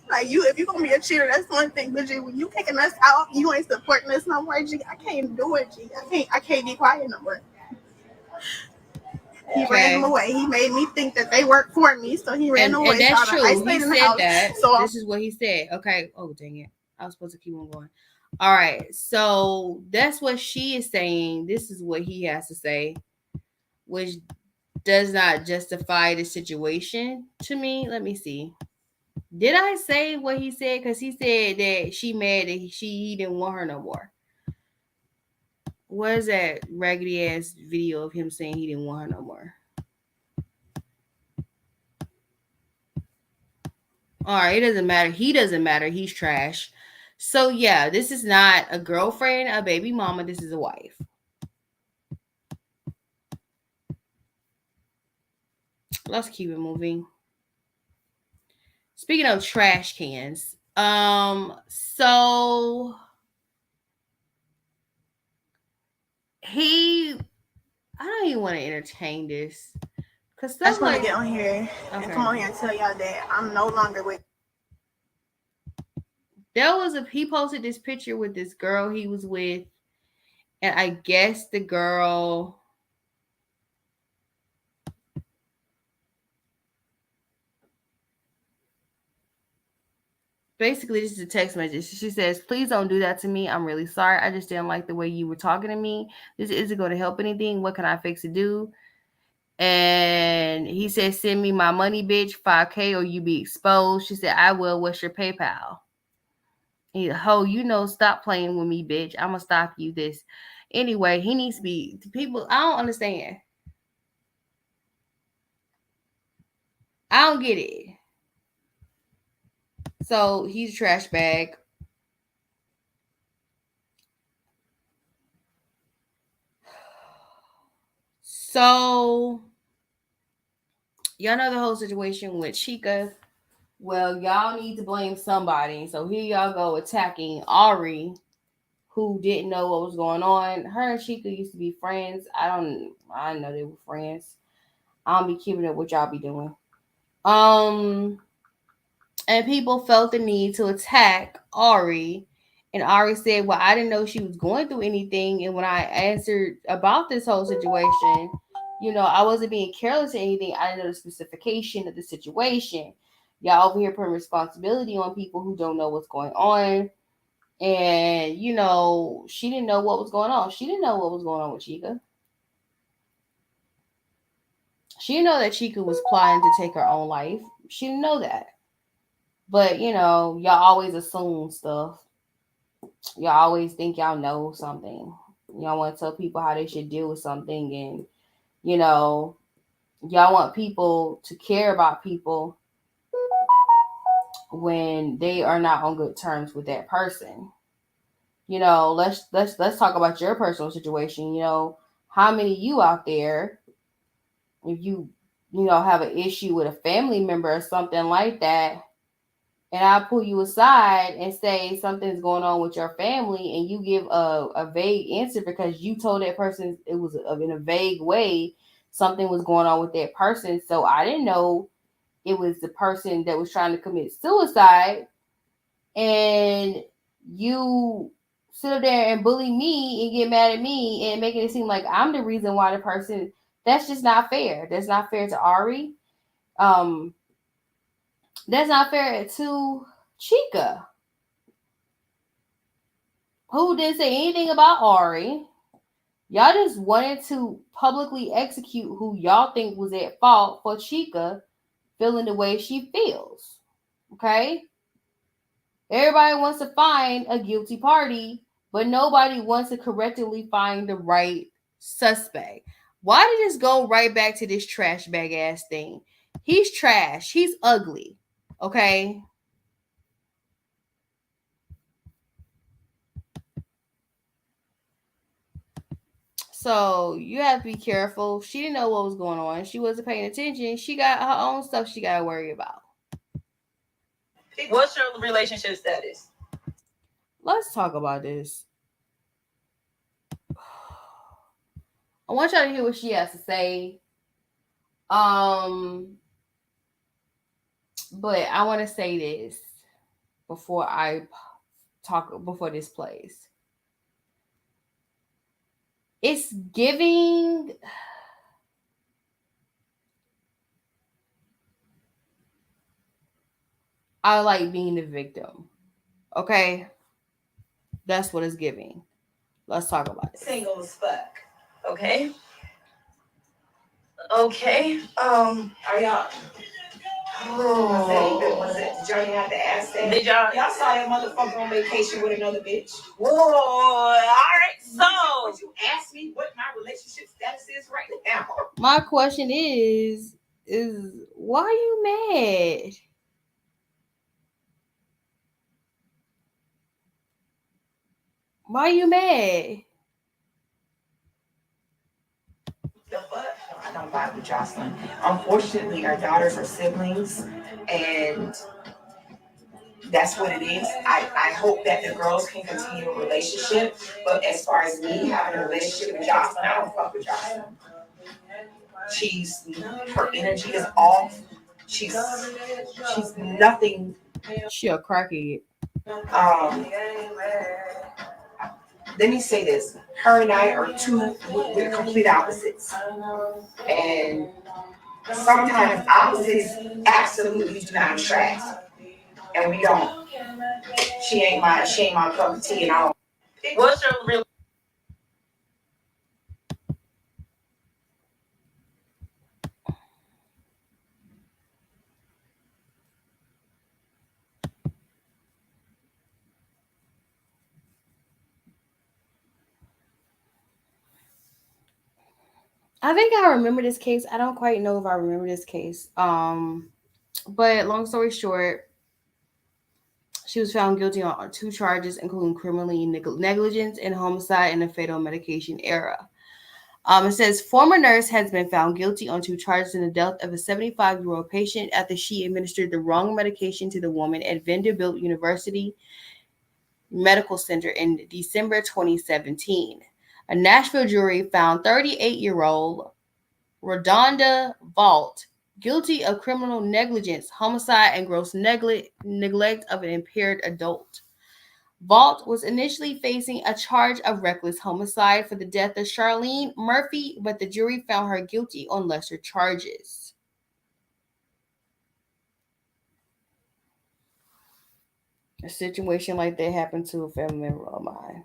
Like you, if you gonna be a cheater, that's one thing. But G, when you kicking us out, you ain't supporting us no more, G. I can't do it, G. I can't be quiet no more. He ran them away. He made me think that they worked for me, so he ran away. And that's true. I He stayed in the said house. that. So this is what he said. Okay. Oh, dang it. I was supposed to keep on going. All right. So that's what she is saying. This is what he has to say, which does not justify the situation to me. Let me see. Did I say what he said? Because he said that she mad that he didn't want her no more. Where's that raggedy ass video of him saying he didn't want her no more? All right, it doesn't matter. He doesn't matter. He's trash. So yeah, this is not a girlfriend, a baby mama. This is a wife. Let's keep it moving. Speaking of trash cans, so I don't even want to entertain this Cause I just stuff want to like get on here and come on here and tell y'all that I'm no longer with. he posted this picture with this girl he was with, and I guess the girl basically, this is a text message. She says, "Please don't do that to me. I'm really sorry. I just didn't like the way you were talking to me. This isn't going to help anything. What can I fix to do?" And he said, "Send me my money, bitch, 5K, or you be exposed." She said, "I will. What's your PayPal?" He, "Ho, stop playing with me, bitch. I'm gonna stop you this." Anyway, he needs to be people. I don't understand. I don't get it. So he's a trash bag. So y'all know the whole situation with Chica. Well, y'all need to blame somebody. So here y'all go attacking Ari, who didn't know what was going on. Her and Chica used to be friends. I know they were friends. I don't be keeping up what y'all be doing. And people felt the need to attack Ari. And Ari said, "Well, I didn't know she was going through anything. And when I answered about this whole situation, I wasn't being careless or anything. I didn't know the specification of the situation. Y'all over here putting responsibility on people who don't know what's going on." And, she didn't know what was going on. She didn't know what was going on with Chica. She didn't know that Chica was plotting to take her own life. She didn't know that. But, y'all always assume stuff. Y'all always think y'all know something. Y'all want to tell people how they should deal with something. And, y'all want people to care about people when they are not on good terms with that person. Let's talk about your personal situation. How many of you out there, if you have an issue with a family member or something like that, and I pull you aside and say something's going on with your family, and you give a vague answer because you told that person it was in a vague way something was going on with that person. So I didn't know it was the person that was trying to commit suicide, and you sit up there and bully me and get mad at me and making it seem like I'm the reason why the person. That's just not fair. That's not fair to Ari. That's not fair to Chica, who didn't say anything about Ari. Y'all just wanted to publicly execute who y'all think was at fault for Chica feeling the way she feels. Okay? Everybody wants to find a guilty party, but nobody wants to correctly find the right suspect. Why did this go right back to this trash bag ass thing? He's trash. He's ugly. Okay? So you have to be careful. She didn't know what was going on. She wasn't paying attention. She got her own stuff she got to worry about. What's your relationship status? Let's talk about this. I want y'all to hear what she has to say. But I want to say this before this plays. It's giving I like being the victim. Okay? That's what it's giving. Let's talk about it. Single as fuck. Okay? Okay. Are y'all... Was it? Did y'all have to ask that? Did y'all saw that motherfucker on vacation with another bitch? Whoa, all right. So Would you ask me what my relationship status is right now? My question is why are you mad? Why are you mad? The fuck? No, I don't vibe with Jocelyn. Unfortunately, our daughters are siblings, and that's what it is. I hope that the girls can continue a relationship, but as far as me having a relationship with Jocelyn, I don't fuck with Jocelyn. Her energy is off. She's nothing. She a crackhead. Let me say this: her and I are two with complete opposites, and sometimes opposites absolutely do not attract, and we don't. She ain't my cup of tea, and I don't. What's your real? I think I remember this case. I don't quite know if I remember this case. But long story short, she was found guilty on 2 charges, including criminally negligence and homicide in the fatal medication era. It says former nurse has been found guilty on 2 charges in the death of a 75-year-old patient after she administered the wrong medication to the woman at Vanderbilt University Medical Center in December 2017. A Nashville jury found 38-year-old Redonda Vault guilty of criminal negligence, homicide, and gross neglect of an impaired adult. Vault was initially facing a charge of reckless homicide for the death of Charlene Murphy, but the jury found her guilty on lesser charges. A situation like that happened to a family member of mine.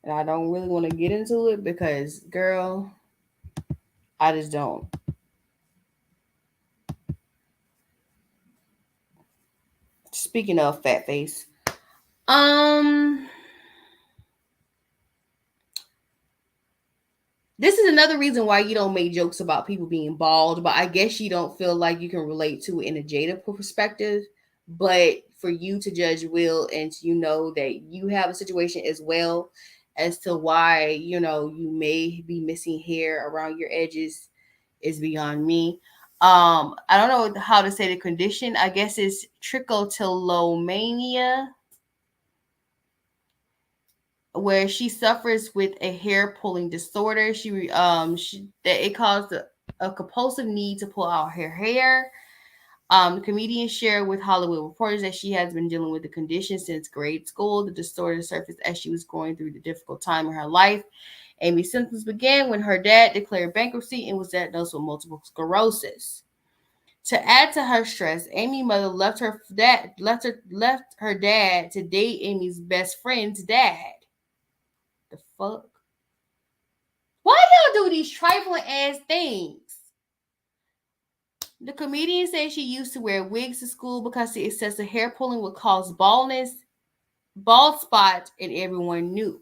And I don't really want to get into it because, girl, I just don't. Speaking of fat face, this is another reason why you don't make jokes about people being bald, but I guess you don't feel like you can relate to it in a Jada perspective. But for you to judge Will and you know that you have a situation as well as to why, you may be missing hair around your edges is beyond me. I don't know how to say the condition. I guess it's trichotillomania, where she suffers with a hair pulling disorder. That it caused a compulsive need to pull out her hair. The comedian shared with Hollywood Reporters that she has been dealing with the condition since grade school. The disorder surfaced as she was going through the difficult time in her life. Amy's symptoms began when her dad declared bankruptcy and was diagnosed with multiple sclerosis. To add to her stress, Amy's mother left her dad to date Amy's best friend's dad. The fuck? Why y'all do these trifling ass things? The comedian said she used to wear wigs to school because the excessive hair pulling would cause bald spots, and everyone knew.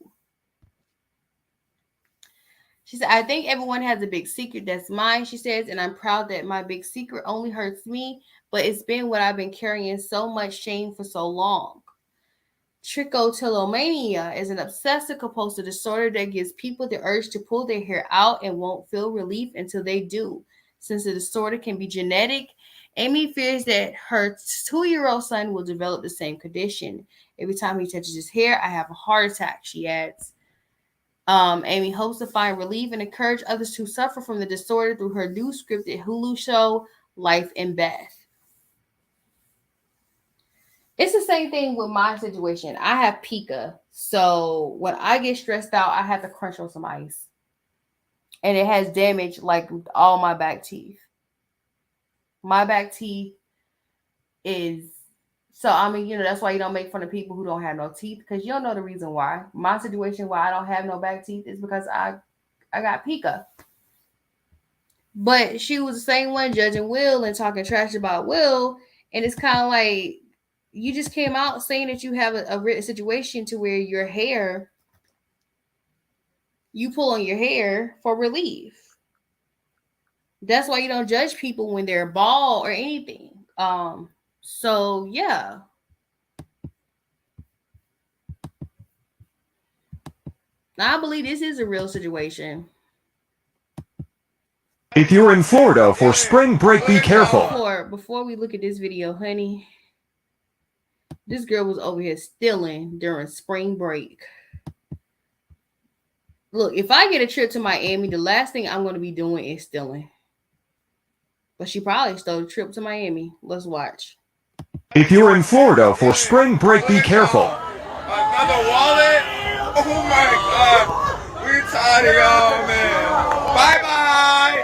She said, I think everyone has a big secret that's mine, she says, and I'm proud that my big secret only hurts me, but it's been what I've been carrying so much shame for so long. Trichotillomania is an obsessive compulsive disorder that gives people the urge to pull their hair out and won't feel relief until they do. Since the disorder can be genetic, Amy fears that her 2-year-old son will develop the same condition. Every time he touches his hair, I have a heart attack, she adds. Amy hopes to find relief and encourage others who suffer from the disorder through her new scripted Hulu show, Life in Beth. It's the same thing with my situation. I have pica. So when I get stressed out, I have to crunch on some ice. And it has damaged like all my back teeth. My back teeth is... So, that's why you don't make fun of people who don't have no teeth, because you don't know the reason why. My situation why I don't have no back teeth is because I got pica. But she was the same one judging Will and talking trash about Will. And it's kind of like, you just came out saying that you have a situation to where your hair, you pull on your hair for relief. That's why you don't judge people when they're bald or anything. So yeah. Now, I believe this is a real situation. If you're in Florida for spring break, be careful. Before we look at this video, honey, this girl was over here stealing during spring break. Look, if I get a trip to Miami, the last thing I'm going to be doing is stealing. But she probably stole a trip to Miami. Let's watch. If you're in Florida for spring break, be careful. Another wallet? Oh my god. We tired of y'all, man. Bye bye.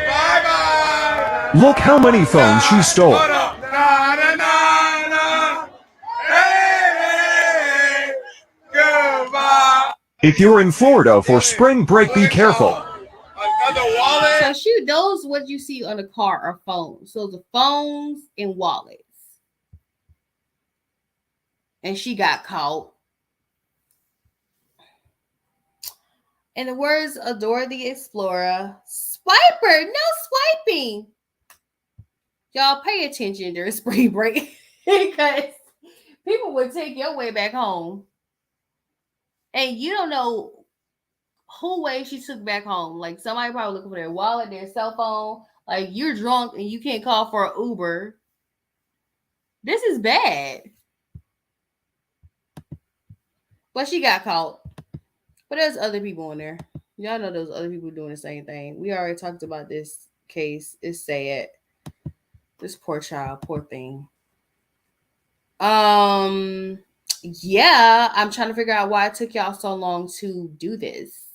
Bye bye. Look how many phones she stole. Hold up. Na na na na. Hey, hey, hey. Goodbye. If you're in Florida for spring break, be careful. Another wallet? So shoot, those what you see on the car are phones. So the phones and wallets. And she got caught. In the words of Dora the Explorer, swiper, no swiping. Y'all pay attention during spring break because people would take your way back home. And you don't know who way she took back home. Like somebody probably looking for their wallet, their cell phone. Like you're drunk and you can't call for an Uber. This is bad. But she got caught. But there's other people in there. Y'all know those other people doing the same thing. We already talked about this case. It's sad. This poor child, poor thing. Yeah, I'm trying to figure out why it took y'all so long to do this.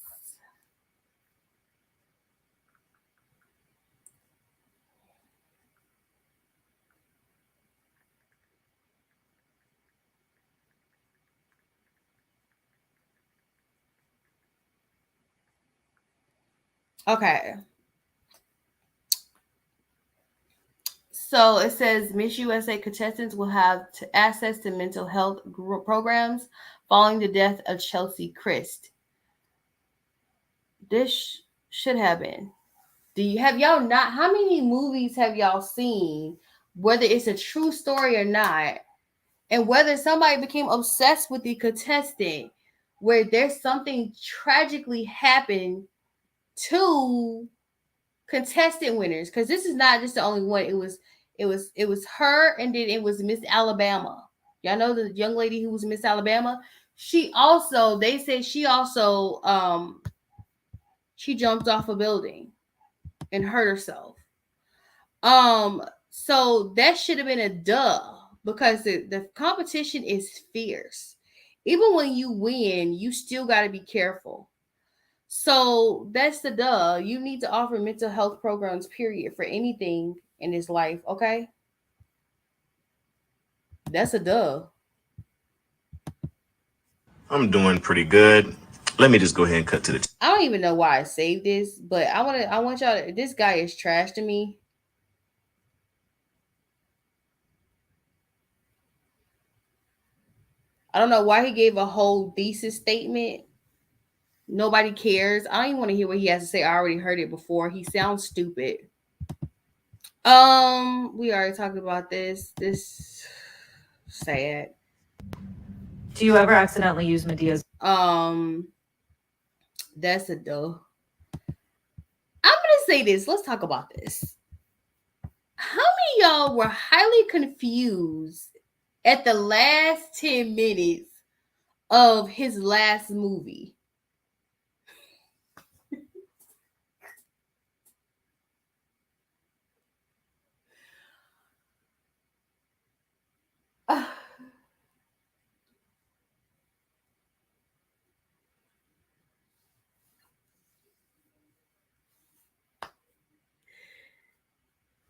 Okay. So it says Miss USA contestants will have access to mental health programs following the death of Chelsea Christ. This should have been. Have y'all not? How many movies have y'all seen, whether it's a true story or not, and whether somebody became obsessed with the contestant, where there's something tragically happened to contestant winners? Because this is not just the only one. It was her, and then it was Miss Alabama. Y'all know the young lady who was Miss Alabama. She also, they said she also she jumped off a building and hurt herself. So that should have been a duh, because the competition is fierce. Even when you win, you still got to be careful. So that's the duh. You need to offer mental health programs, period, for anything in this life, okay? That's a duh. I'm doing pretty good. Let me just go ahead and cut to the. I don't even know why I saved this, but I want y'all to, this guy is trash to me. I don't know why he gave a whole thesis statement. Nobody cares. I don't even want to hear what he has to say. I already heard it before. He sounds stupid. We already talked about this. This sad. Do you ever accidentally use Medea's? That's a duh. I'm gonna say this. Let's talk about this. How many of y'all were highly confused at the last 10 minutes of his last movie?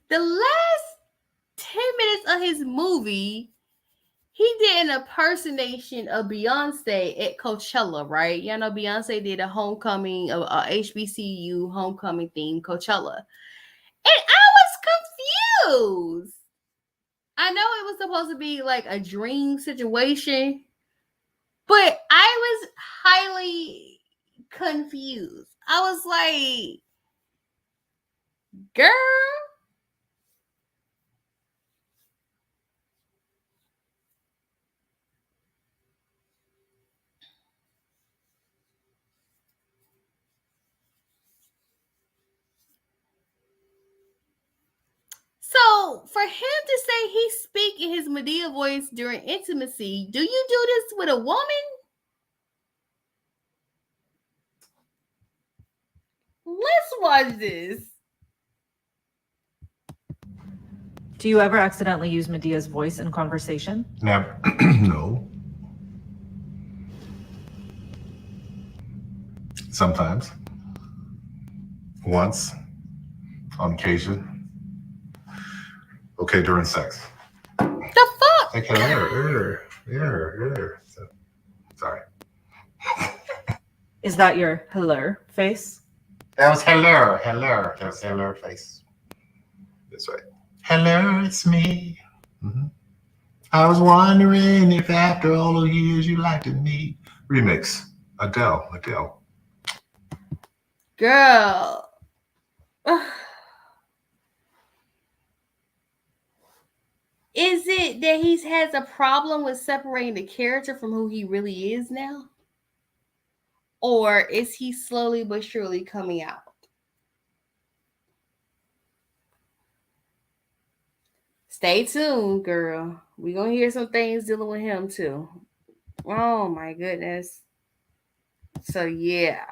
The last 10 minutes of his movie, he did an impersonation of Beyonce at Coachella, right? You know, Beyonce did a homecoming, a HBCU homecoming theme, Coachella. And I was confused. I know it was supposed to be like a dream situation, but I was highly confused. I was like, girl. So for him to say he speak in his Medea voice during intimacy, do you do this with a woman? Let's watch this. Do you ever accidentally use Medea's voice in conversation? Now, no. Sometimes. Once. On occasion. Okay, during sex. The fuck? Okay, sorry. Is that your hello face? That was hello. That was hello face. That's right. Hello, it's me. Mm-hmm. I was wondering if after all the years you liked me. Remix. Adele. Girl. Is it that he has a problem with separating the character from who he really is now? Or is he slowly but surely coming out? Stay tuned, girl. We're going to hear some things dealing with him too. Oh my goodness. So, yeah.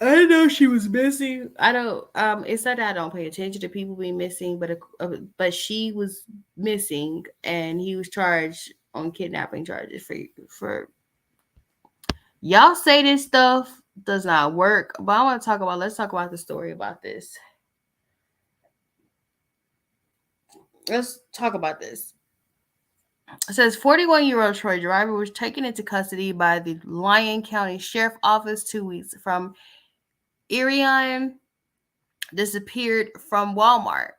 I didn't know she was missing. I don't. It's not that I don't pay attention to people being missing, but she was missing, and he was charged on kidnapping charges for. Y'all say this stuff does not work, but I want to talk about. Let's talk about the story about this. Let's talk about this. It says 41-year-old Troy driver was taken into custody by the Lyon County Sheriff Office 2 weeks from Irion disappeared from Walmart.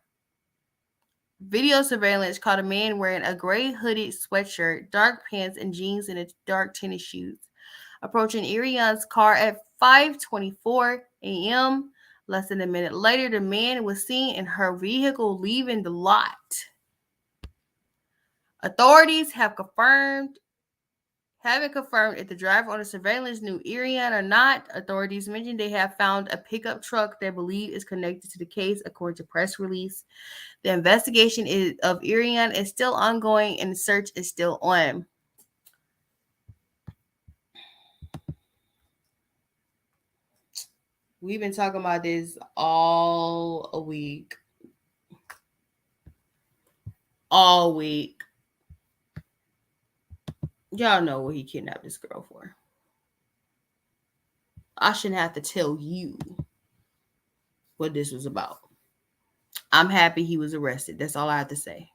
Video surveillance caught a man wearing a gray hooded sweatshirt, dark pants, and jeans and dark tennis shoes approaching Irion's car at 5:24 a.m. Less than a minute later, the man was seen in her vehicle leaving the lot. Authorities haven't confirmed if the driver on the surveillance knew Irion or not. Authorities mentioned they have found a pickup truck they believe is connected to the case, according to press release. The investigation of Irion is still ongoing and the search is still on. We've been talking about this all week. All week. Y'all know what he kidnapped this girl for. I shouldn't have to tell you what this was about. I'm happy he was arrested. That's all I have to say.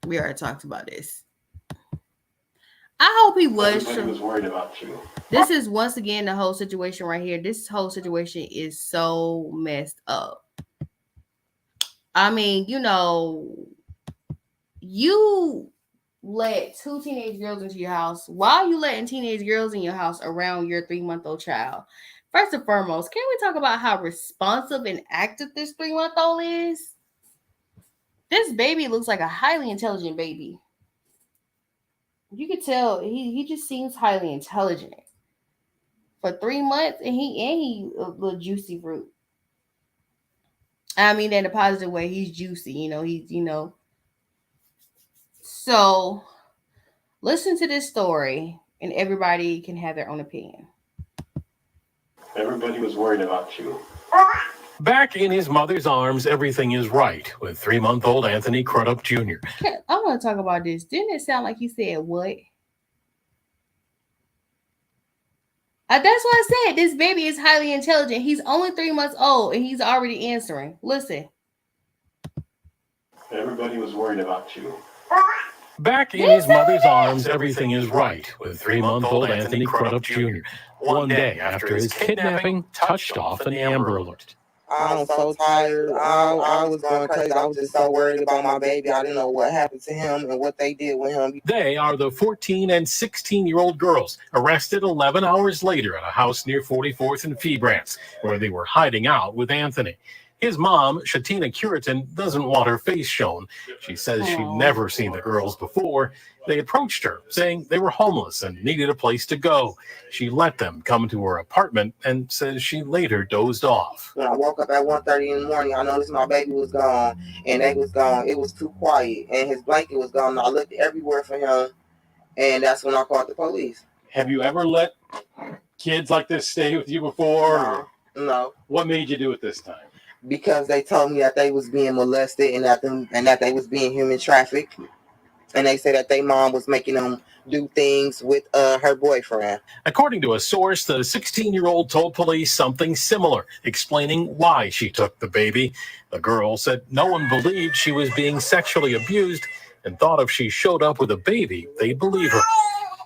We already talked about this. I hope he was. Everybody was worried about you. This is once again the whole situation right here. This whole situation is so messed up. I mean, you let 2 teenage girls into your house. Why are you letting teenage girls in your house around your 3-month-old child? First and foremost, can we talk about how responsive and active this 3-month-old is? This baby looks like a highly intelligent baby. You could tell he just seems highly intelligent. For 3 months, and he a little juicy fruit. I mean, in a positive way, he's juicy. So, listen to this story, and everybody can have their own opinion. Everybody was worried about you. Back in his mother's arms, everything is right with 3-month-old Anthony Crudup Jr. I want to talk about this. Didn't it sound like he said what? That's what I said. This baby is highly intelligent. He's only 3 months old, and he's already answering. Listen. Everybody was worried about you. Back in his mother's arms, everything is right with 3-month-old Anthony Crudup Jr. One day after his kidnapping touched off an Amber Alert. I'm so tired. I was going crazy. I was just so worried about my baby. I didn't know what happened to him and what they did with him. They are the 14 and 16-year-old girls arrested 11 hours later at a house near 44th and Febrance, where they were hiding out with Anthony. His mom, Shatina Curitan, doesn't want her face shown. She says she'd never seen the girls before. They approached her, saying they were homeless and needed a place to go. She let them come to her apartment and says she later dozed off. When I woke up at 1:30 in the morning, I noticed my baby was gone, and they was gone. It was too quiet, and his blanket was gone. I looked everywhere for him, and that's when I called the police. Have you ever let kids like this stay with you before? No. What made you do it this time? Because they told me that they was being molested and that they was being human trafficked, and they said that their mom was making them do things with her boyfriend. According to a source, the 16-year-old told police something similar, explaining why she took the baby. The girl said no one believed she was being sexually abused and thought if she showed up with a baby, they'd believe her.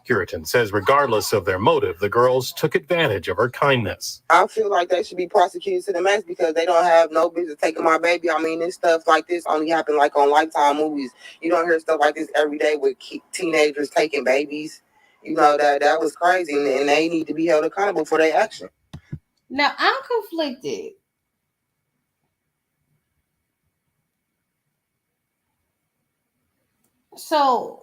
Curitan says regardless of their motive, the girls took advantage of her kindness. I feel like they should be prosecuted to the max because they don't have no business taking my baby. I mean, this stuff like this only happen like on Lifetime movies. You don't hear stuff like this every day with teenagers taking babies. You know, that was crazy, and they need to be held accountable for their action. Now, I'm conflicted. So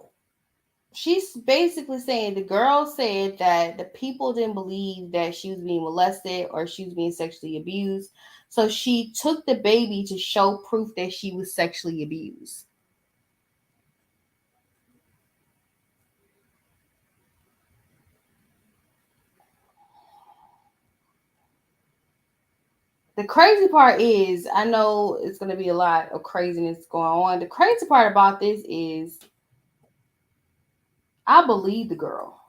she's basically saying the girl said that the people didn't believe that she was being molested or she was being sexually abused. So she took the baby to show proof that she was sexually abused. The crazy part is, I know it's going to be a lot of craziness going on. The crazy part about this is I believe the girl.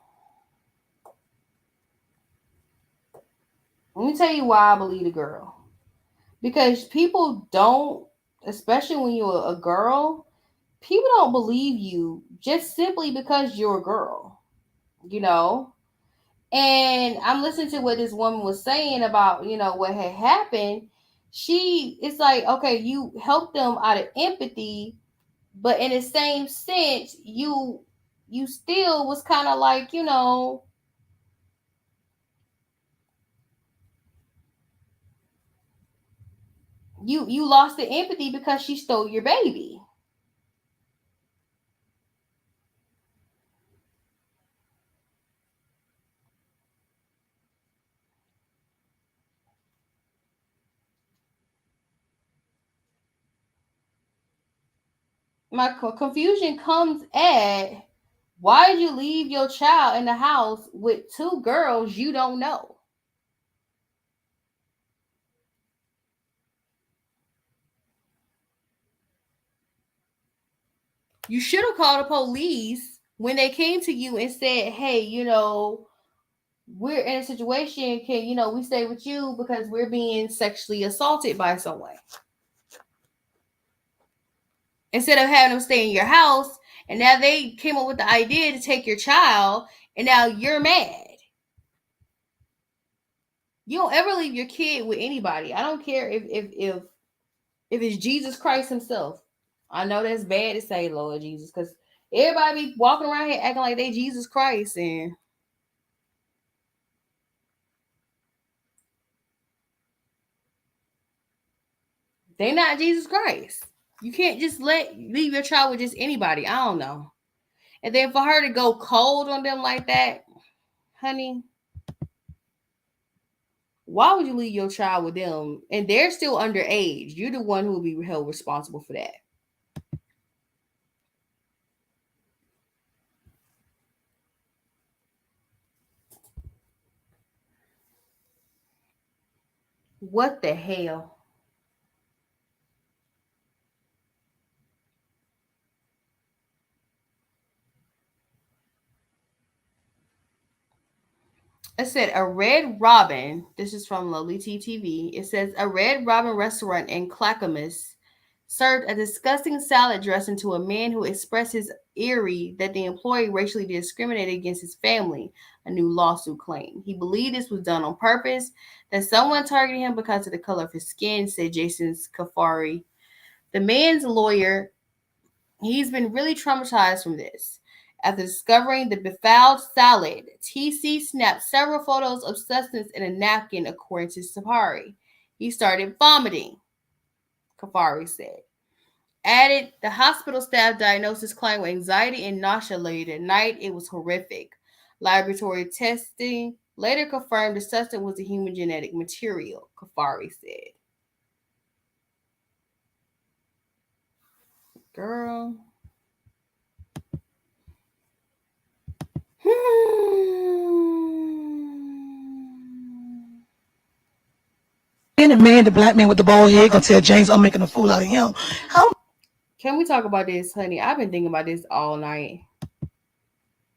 Let me tell you why I believe the girl. Because people don't, especially when you're a girl, people don't believe you just simply because you're a girl, you know? And I'm listening to what this woman was saying about, what had happened. It's like, okay, you helped them out of empathy, but in the same sense, you still was kind of like, you lost the empathy because she stole your baby. My confusion comes at, why did you leave your child in the house with two girls you don't know? You should have called the police when they came to you and said, hey, we're in a situation. Can, we stay with you because we're being sexually assaulted by someone? Instead of having them stay in your house, and now they came up with the idea to take your child, and now you're mad. You don't ever leave your kid with anybody. I don't care if it's Jesus Christ himself. I know that's bad to say, Lord Jesus, because everybody be walking around here acting like they Jesus Christ, and they not Jesus Christ. You can't just leave your child with just anybody. I don't know. And then for her to go cold on them like that, honey, why would you leave your child with them? And they're still underage. You're the one who will be held responsible for that. What the hell? It said a Red Robin. This is from Lovely TTV. It says a Red Robin restaurant in Clackamas served a disgusting salad dressing to a man who expressed his eerie that the employee racially discriminated against his family, a new lawsuit claimed. He believed this was done on purpose, that someone targeted him because of the color of his skin, said Jason Scafari. The man's lawyer, he's been really traumatized from this. After discovering the befouled salad, TC snapped several photos of substance in a napkin, according to Sapari. He started vomiting. Kafari said. Added, the hospital staff diagnosed his client with anxiety and nausea late at night. It was horrific. Laboratory testing later confirmed the substance was the human genetic material, Kafari said. Girl. Then the man, the black man with the bald head, gonna tell James I'm making a fool out of him. How? Can we talk about this, honey? I've been thinking about this all night.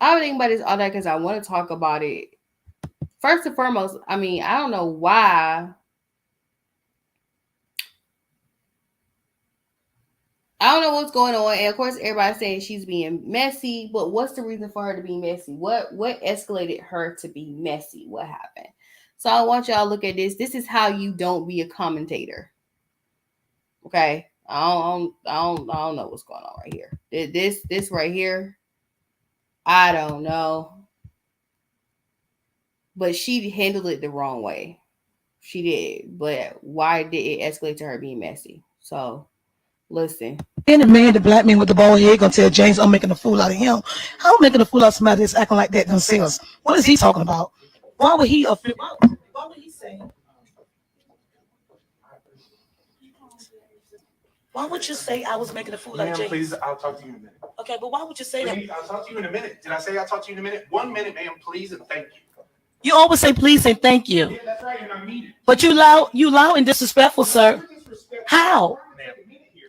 I've been thinking about this all night because I want to talk about it. First and foremost, I mean, I don't know why. I don't know what's going on, and of course, everybody's saying she's being messy. But what's the reason for her to be messy? What escalated her to be messy? What happened? So I want y'all to look at this. This is how you don't be a commentator. Okay, I don't know what's going on right here. This right here, I don't know. But she handled it the wrong way. She did. But why did it escalate to her being messy? So listen. Then the man, the black man with the bald head, gonna tell James I'm making a fool out of him. How am I making a fool out of somebody that's acting like that themselves? What is he talking about? Why would he? Why would he say? Why would you say I was making a fool out of James? Please, I'll talk to you in a minute. Okay, but why would you say that? I'll talk to you in a minute. Did I say I'll talk to you in a minute? 1 minute, ma'am, please, and thank you. You always say please and thank you. Yeah, that's right, and I mean it. But you loud and disrespectful, sir. How?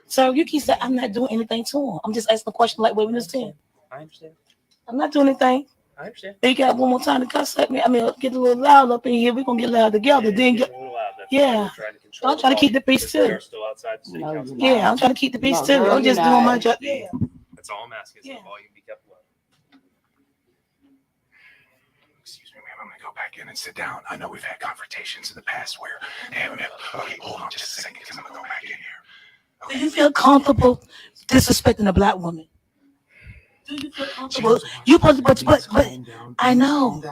Sir, you keep saying I'm not doing anything to him. I'm just asking a question like what we just did. I understand. I'm not doing anything. I understand. You got one more time to cuss at me. I mean, get a little loud up in here. We're gonna get loud together. Then get. Yeah. I'm trying to keep the peace too. Yeah, I'm trying to keep the peace too. I'm just doing my job. Yeah. That's all I'm asking. Is the volume be kept low. Excuse me, ma'am. I'm gonna go back in and sit down. I know we've had confrontations in the past where, okay, hold on just a second, because I'm gonna go back in here. Okay. Do you feel comfortable disrespecting a black woman? Do you feel comfortable? You but I know.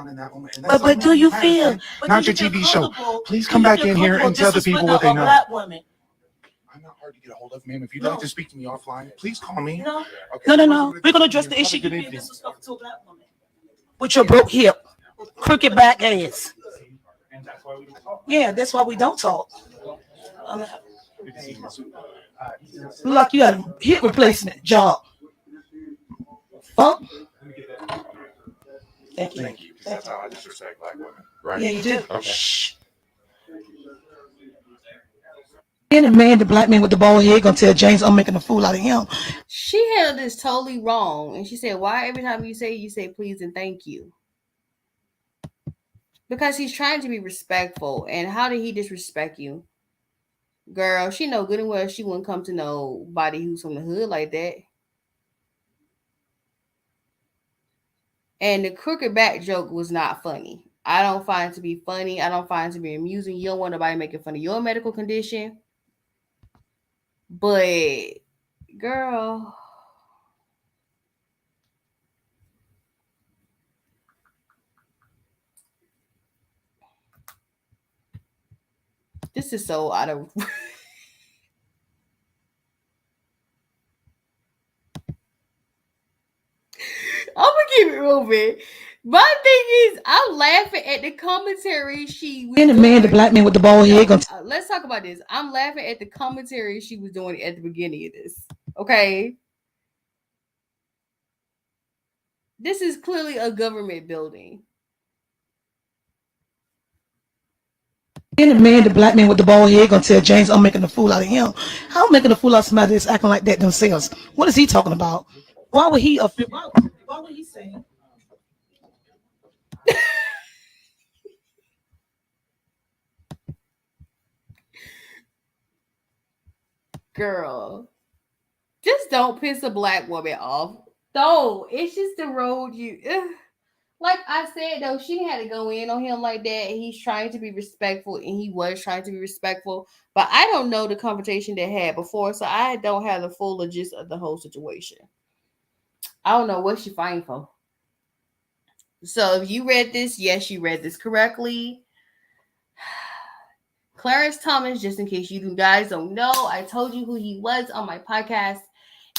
But do you feel? Not your TV show. Please come back in here and tell the people what they know. Black woman. I'm not hard to get a hold of, ma'am. If you'd like to speak to me offline, please call me. No. Okay. No. We're gonna address the issue. You being disrespectful to a black woman. With your broke hip, crooked back ass. Yeah, that's why we don't talk. Look like you got a hip replacement job. Huh? Thank you. Thank you. That's how I disrespect black women, right? Yeah, you do. Okay. Shh. And the man, the black man with the bald head, gonna tell James I'm making a fool out of him. She handled this totally wrong, and she said, "Why every time you say please and thank you?" Because he's trying to be respectful. And how did he disrespect you? Girl, she know good and well she wouldn't come to nobody who's from the hood like that. And the crooked back joke was not funny. I don't find it to be funny. I don't find it to be amusing. You don't want nobody making fun of your medical condition. But, girl... This is so out of... I'm gonna keep it moving. My thing is, I'm laughing at the commentary she was And the man, the black man with the bald head, gonna let's talk about this. I'm laughing at the commentary she was doing at the beginning of this. Okay? This is clearly a government building. And the man, the black man with the bald head, gonna tell James I'm making a fool out of him. How am I making a fool out of somebody that's acting like that themselves? What is he talking about? Why would he? Why would he say? Girl, just don't piss a black woman off. No, it's just the road you... Like I said, though, she had to go in on him like that. He's trying to be respectful, and he was trying to be respectful. But I don't know the conversation they had before, so I don't have the full gist of the whole situation. I don't know what she fighting for. So if you read this, yes, you read this correctly. Clarence Thomas, just in case you guys don't know, I told you who he was on my podcast,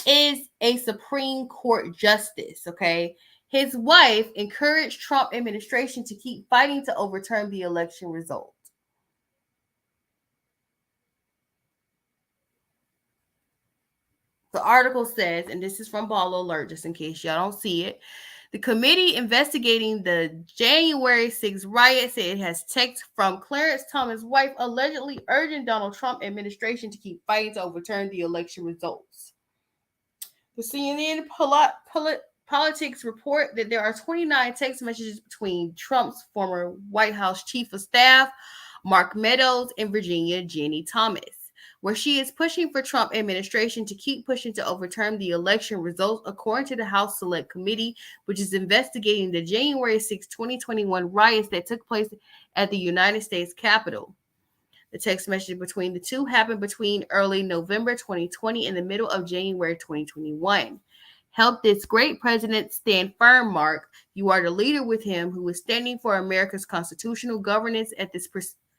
is a Supreme Court justice, okay? His wife encouraged Trump administration to keep fighting to overturn the election result. The article says, and this is from Ball Alert, just in case y'all don't see it, the committee investigating the January 6th riot said it has text from Clarence Thomas' wife allegedly urging Donald Trump administration to keep fighting to overturn the election results. The CNN Politics report that there are 29 text messages between Trump's former White House chief of staff, Mark Meadows, and Virginia Ginny Thomas, where she is pushing for Trump administration to keep pushing to overturn the election results, according to the House Select Committee, which is investigating the January 6, 2021 riots that took place at the United States Capitol. The text message between the two happened between early November 2020 and the middle of January 2021. Help this great president stand firm, Mark. You are the leader with him who is standing for America's constitutional governance at this precipice.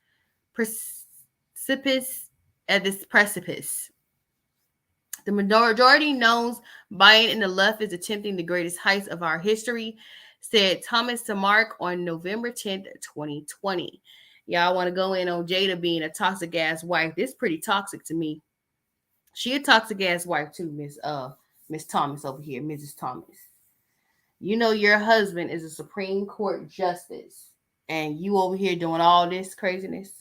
The majority knows Biden and the left is attempting the greatest heights of our history, said Thomas to Mark on November 10th, 2020. Y'all want to go in on Jada being a toxic ass wife. This is pretty toxic to me. She a toxic ass wife too, Miss Thomas over here, Mrs. Thomas. You know your husband is a Supreme Court justice, and you over here doing all this craziness.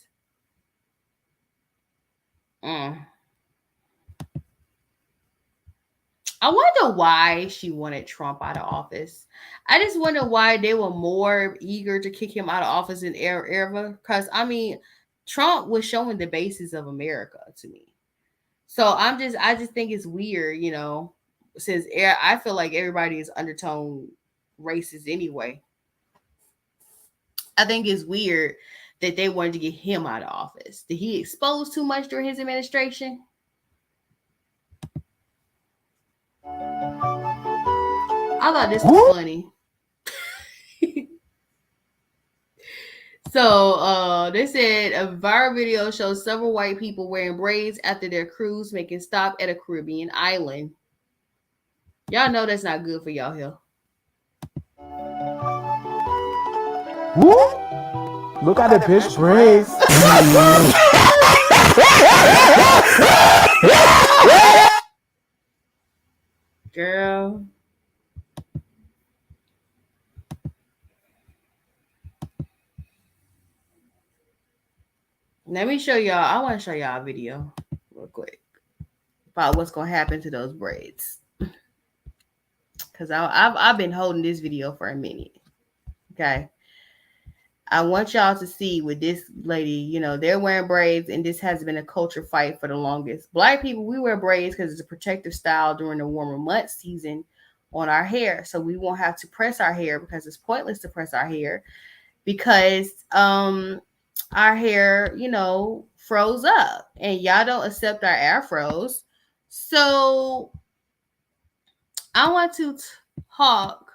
I wonder why she wanted Trump out of office. I just wonder why they were more eager to kick him out of office than ever. Because, I mean, Trump was showing the basis of America to me. So I just think it's weird, you know, since I feel like everybody is undertone racist anyway. I think it's weird that they wanted to get him out of office. Did he expose too much during his administration? I thought this was funny. So they said a viral video shows several white people wearing braids after their cruise making stop at a Caribbean island. Y'all know that's not good for y'all here. Woo! Look at the bitch braids. Girl. Let me show y'all. I want to show y'all a video real quick about what's going to happen to those braids. Because I've been holding this video for a minute. Okay. I want y'all to see with this lady, you know, they're wearing braids, and this has been a culture fight for the longest. Black people, we wear braids because it's a protective style during the warmer month season on our hair. So we won't have to press our hair because it's pointless to press our hair because our hair, you know, froze up and y'all don't accept our afros. So I want to talk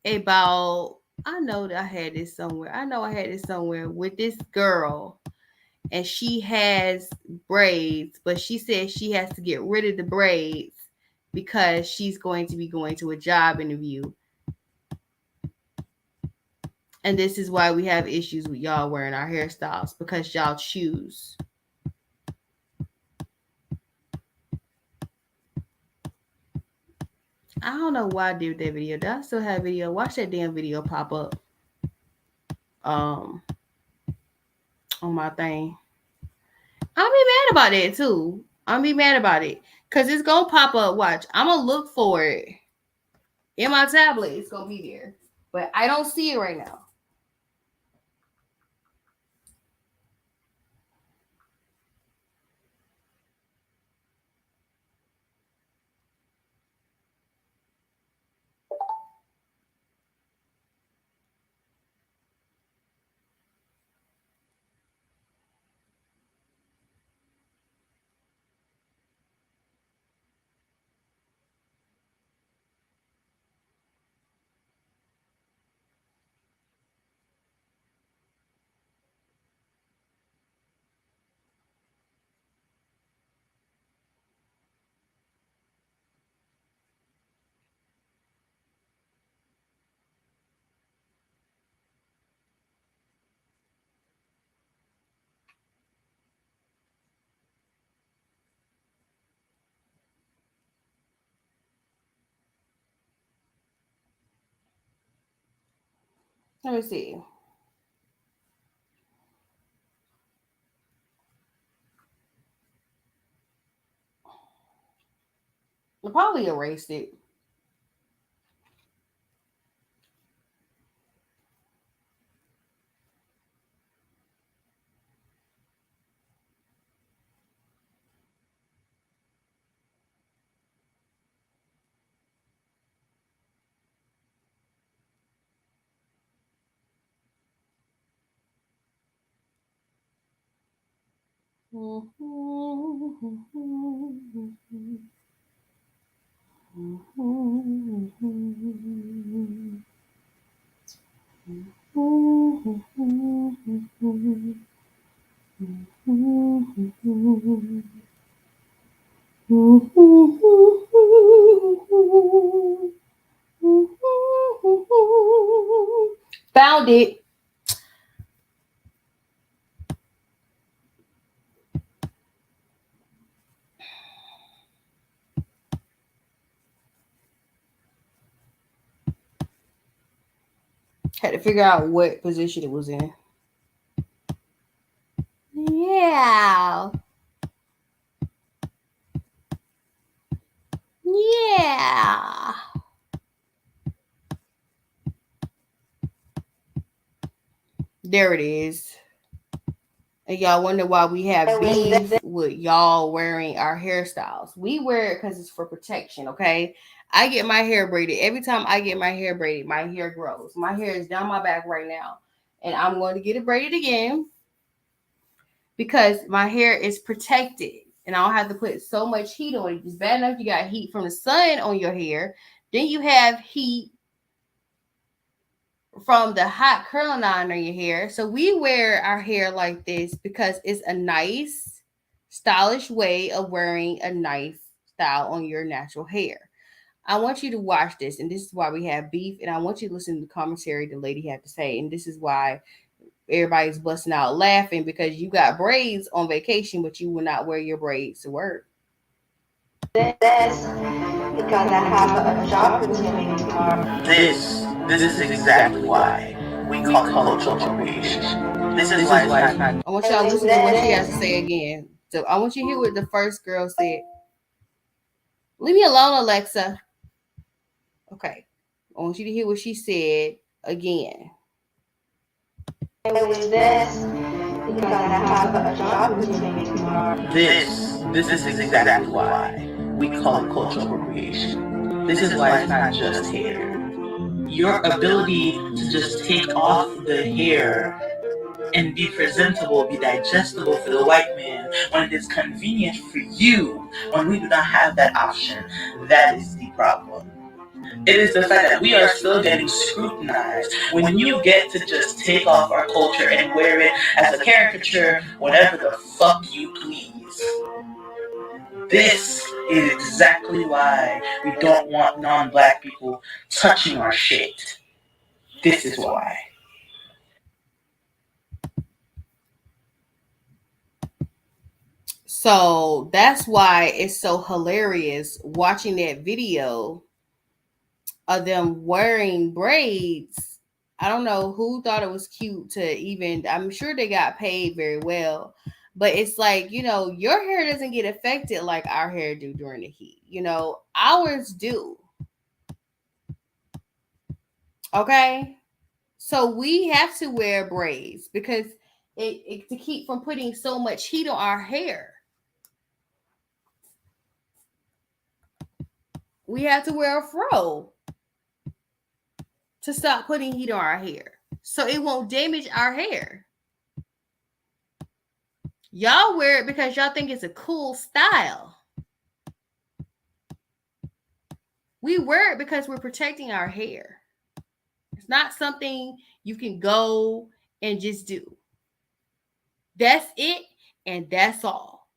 about, I know that I had this somewhere. I know I had this somewhere with this girl, and she has braids, but she says she has to get rid of the braids because she's going to be going to a job interview. And this is why we have issues with y'all wearing our hairstyles, because y'all choose. I don't know why I did that video. Do I still have video? Watch that damn video pop up on my thing. I'll be mad about it too. I'll be mad about it because it's gonna pop up. Watch, I'm gonna look for it in my tablet. It's gonna be there, but I don't see it right now. Let me see. I probably erased it. Found it. Had to figure out what position it was in. Yeah. Yeah. There it is. And y'all wonder why we have beef with y'all wearing our hairstyles. We wear it because it's for protection, okay? I get my hair braided. Every time I get my hair braided, my hair grows. My hair is down my back right now. And I'm going to get it braided again because my hair is protected. And I don't have to put so much heat on it. It's bad enough you got heat from the sun on your hair. Then you have heat from the hot curling iron on your hair. So we wear our hair like this because it's a nice, stylish way of wearing a nice style on your natural hair. I want you to watch this, and this is why we have beef, and I want you to listen to the commentary the lady had to say, and this is why everybody's busting out laughing because you got braids on vacation, but you will not wear your braids to work. This because I have a job opportunity tomorrow. This is exactly why we call it cultural appropriation. This is why it's not. I want y'all to listen to what she has to say again. So I want you to hear what the first girl said. Leave me alone, Alexa. Okay. I want you to hear what she said again. With this because I have a job opportunity tomorrow. This is exactly why we call it cultural appropriation. This is why it's not just hair. Your ability to just take off the hair and be presentable, be digestible for the white man when it is convenient for you, when we do not have that option, that is the problem. It is the fact that we are still getting scrutinized when you get to just take off our culture and wear it as a caricature whenever the fuck you please. This is exactly why we don't want non-black people touching our shit. This is why. So that's why it's so hilarious watching that video of them wearing braids. I don't know who thought it was cute to even, I'm sure they got paid very well. But it's like, your hair doesn't get affected like our hair do during the heat. Ours do. Okay? So we have to wear braids because it to keep from putting so much heat on our hair. We have to wear a fro to stop putting heat on our hair so it won't damage our hair. Y'all wear it because y'all think it's a cool style. We wear it because we're protecting our hair. It's not something you can go and just do. That's it, and that's all.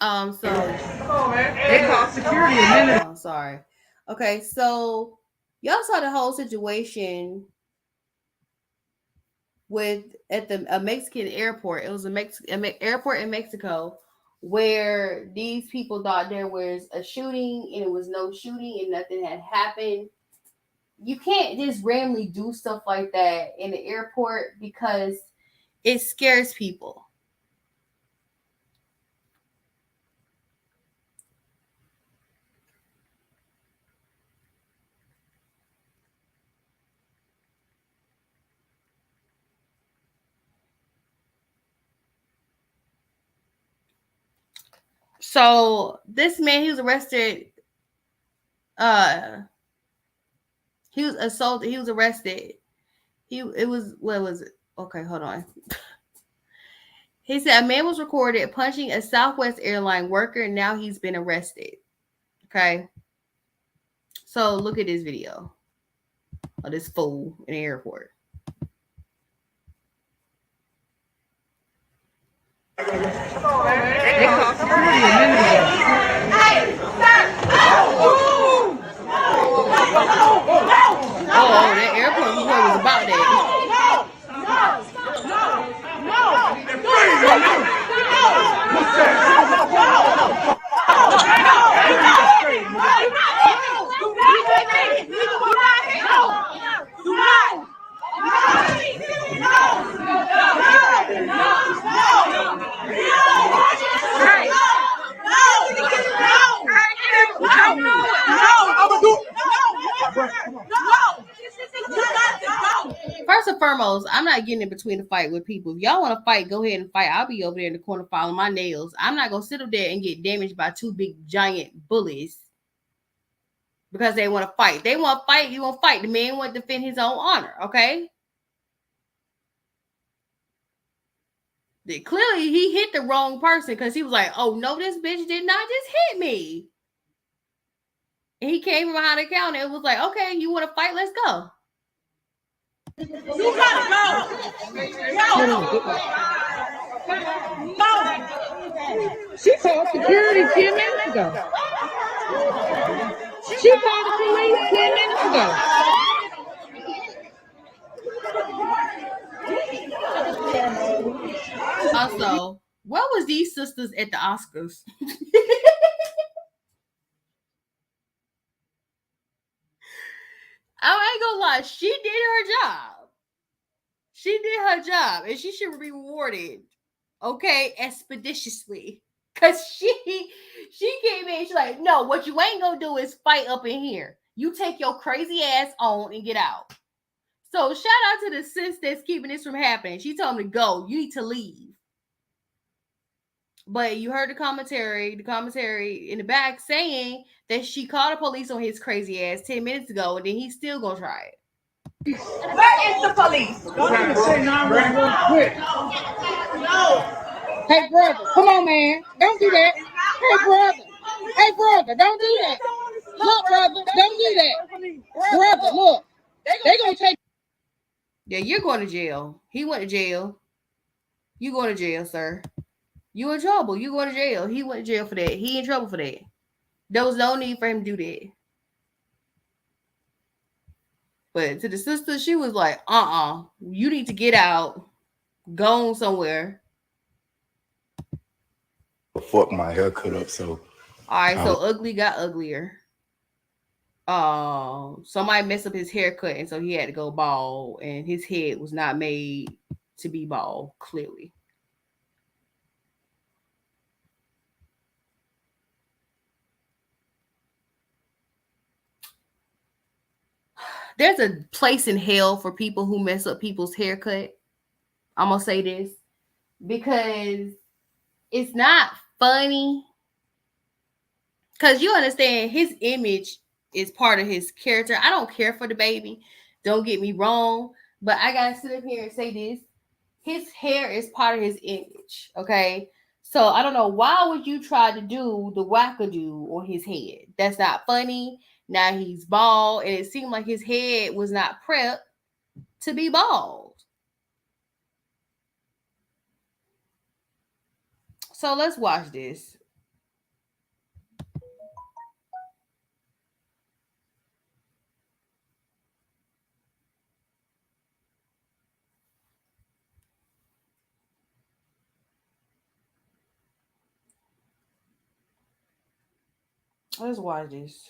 So come on, man. They call security a minute. Oh, sorry. Okay, so y'all saw the whole situation with at a Mexican airport. It was a airport in Mexico where these people thought there was a shooting and it was no shooting and nothing had happened. You can't just randomly do stuff like that in the airport because it scares people. So this man, he was arrested. He was assaulted. He was arrested. It was, what was it? Okay, hold on. He said a man was recorded punching a Southwest airline worker. Now he's been arrested. Okay. So look at this video of this fool in the airport. Oh, that airport report was about that. First and foremost, I'm not getting in between the fight with people. If y'all want to fight, go ahead and fight. I'll be over there in the corner filing my nails. I'm not gonna sit up there and get damaged by two big giant bullies because they want to fight. They want to fight. You want to fight. The man want to defend his own honor. Okay. Clearly, he hit the wrong person because he was like, "Oh no, this bitch did not just hit me." And he came from behind the counter and was like, "Okay, you want to fight? Let's go." You gotta go. No. She called security 10 minutes ago. She called the police 10 minutes ago. Also, what was these sisters at the Oscars? I ain't gonna lie, she did her job. She did her job, and she should be rewarded, okay, expeditiously. Cause she came in, she's like, no, what you ain't gonna do is fight up in here. You take your crazy ass on and get out. So shout out to the sis that's keeping this from happening. She told him to go. You need to leave. But you heard the commentary in the back saying that she called the police on his crazy ass 10 minutes ago, and then he's still gonna try it. Where is the police? Don't say 911 quick. No. Hey, brother, come on, man. Don't do that. Hey, brother, don't do that. Look, brother, don't do that. Brother, look. They gonna take. Yeah, you're going to jail. He went to jail. You going to jail, sir. You in trouble. You going to jail. He went to jail for that. He in trouble for that. There was no need for him to do that. But to the sister, she was like, you need to get out. Go on somewhere. Fuck my haircut up, so. All right, so ugly got uglier. Somebody messed up his haircut, and so he had to go bald, and his head was not made to be bald, clearly. There's a place in hell for people who mess up people's haircut. I'm gonna say this because it's not funny. Because you understand his image is part of his character. I don't care for the baby. Don't get me wrong. But I gotta sit up here and say this. His hair is part of his image. Okay. So I don't know. Why would you try to do the wackadoo on his head? That's not funny. Now he's bald, and it seemed like his head was not prepped to be bald. So let's watch this. Let's watch this.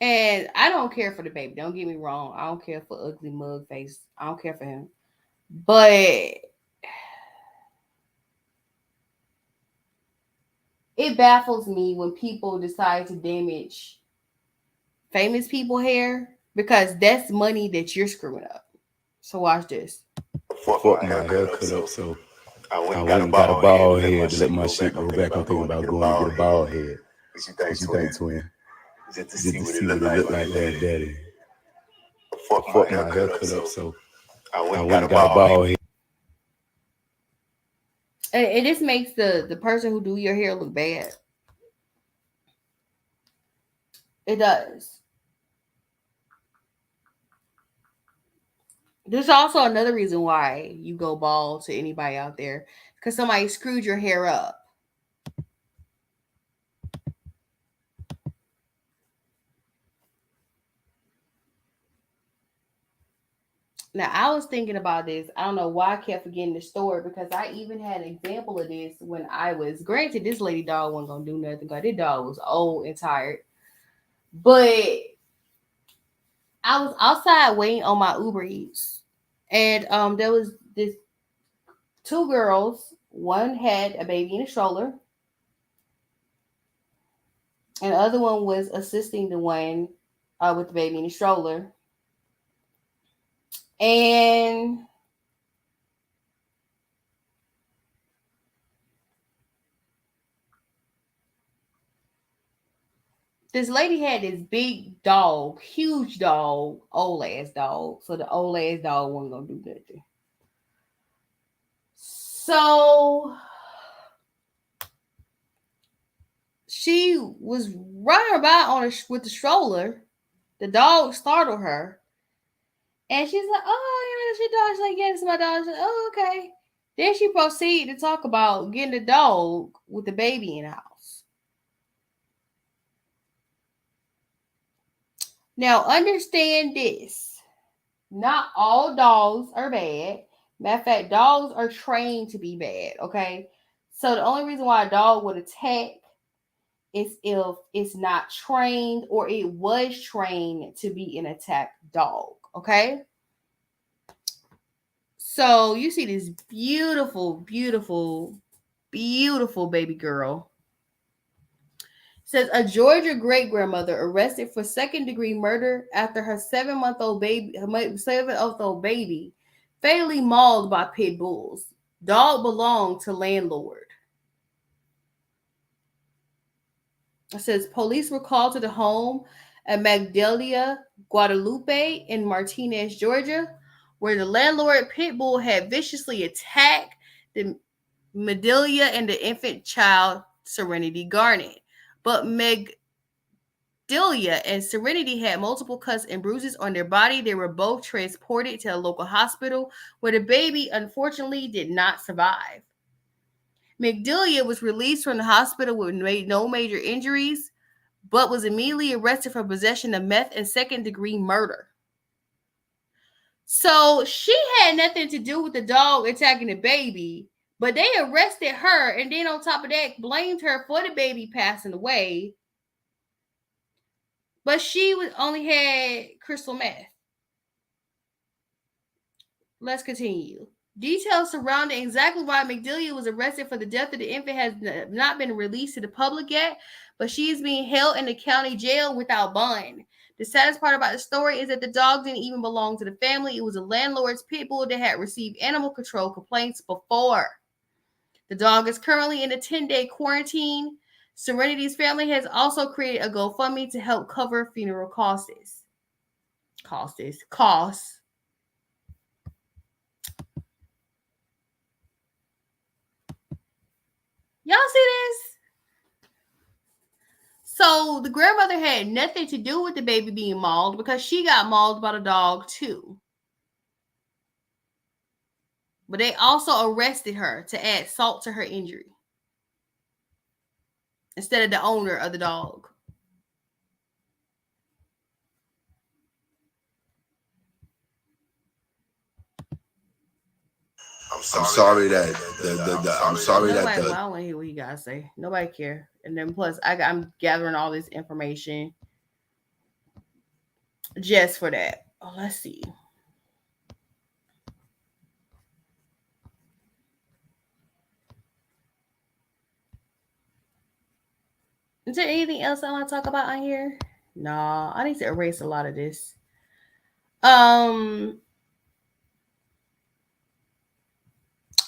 And I don't care for the baby. Don't get me wrong. I don't care for ugly mug face. I don't care for him. But it baffles me when people decide to damage famous people hair because that's money that you're screwing up. So watch this. Fuck my haircut up, so I went and got a bald head to let my shit grow back. I'm thinking about going to get a bald head. What you think, twin? Just to see what it look like to have daddy. Fuck my haircut up, so I went and got a bald head. And this makes the person who do your hair look bad. It does. There's also another reason why you go bald to anybody out there, because somebody screwed your hair up. Now, I was thinking about this. I don't know why I kept forgetting the story because I even had an example of this when I was, granted, this lady dog wasn't going to do nothing because this dog was old and tired. But I was outside waiting on my Uber Eats. And there was this two girls. One had a baby in a stroller. And the other one was assisting the one with the baby in the stroller. And this lady had this big dog, huge dog, old ass dog. So the old ass dog wasn't gonna do nothing. So she was running about with the stroller. The dog startled her. And she's like, oh, that's your dog. She's like, yeah, it's my dog. She's like, oh, okay. Then she proceeded to talk about getting the dog with the baby in the house. Now, understand this. Not all dogs are bad. Matter of fact, dogs are trained to be bad, okay? So the only reason why a dog would attack is if it's not trained or it was trained to be an attack dog, okay? So you see this beautiful, beautiful, beautiful baby girl. It says a Georgia great grandmother arrested for second-degree murder after her 7-month-old baby fatally mauled by pit bulls. Dog belonged to landlord. It says police were called to the home at Magdalia, Guadalupe in Martinez, Georgia, where the landlord pit bull had viciously attacked the Magdalia and the infant child Serenity Garnet. But Magdalia and Serenity had multiple cuts and bruises on their body. They were both transported to a local hospital where the baby unfortunately did not survive. Magdalia was released from the hospital with no major injuries, but was immediately arrested for possession of meth and second-degree murder. So she had nothing to do with the dog attacking the baby, but they arrested her and then on top of that blamed her for the baby passing away. But she only had crystal meth. Let's continue. Details surrounding exactly why Magdalia was arrested for the death of the infant has not been released to the public yet, but she is being held in the county jail without bond. The saddest part about the story is that the dog didn't even belong to the family. It was a landlord's pit bull that had received animal control complaints before. The dog is currently in a 10-day quarantine. Serenity's family has also created a GoFundMe to help cover funeral costs. Y'all see this? So the grandmother had nothing to do with the baby being mauled because she got mauled by the dog too. But they also arrested her to add salt to her injury instead of the owner of the dog. I'm sorry that I'm sorry that Nobody, the well, I don't want to hear what he got to say. Nobody care. And then plus, I'm gathering all this information just for that. Oh, let's see. Is there anything else I want to talk about on here? No, I need to erase a lot of this.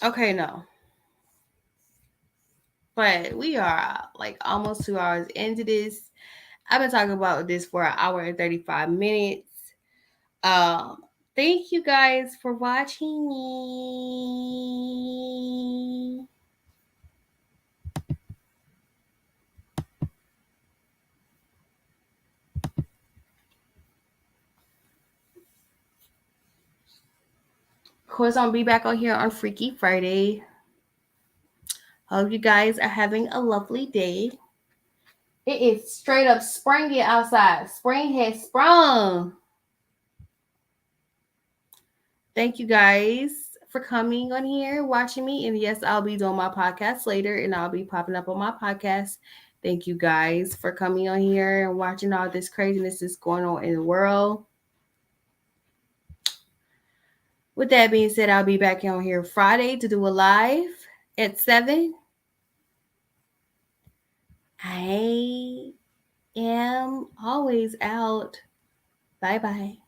Okay, no. But we are like almost 2 hours into this. I've been talking about this for an hour and 35 minutes. Thank you guys for watching me. Of course, I'll be back on here on Freaky Friday. Hope you guys are having a lovely day. It is straight up springy outside. Spring has sprung. Thank you guys for coming on here, watching me. And yes, I'll be doing my podcast later and I'll be popping up on my podcast. Thank you guys for coming on here and watching all this craziness that's going on in the world. With that being said, I'll be back on here Friday to do a live at 7. I am always out. Bye-bye.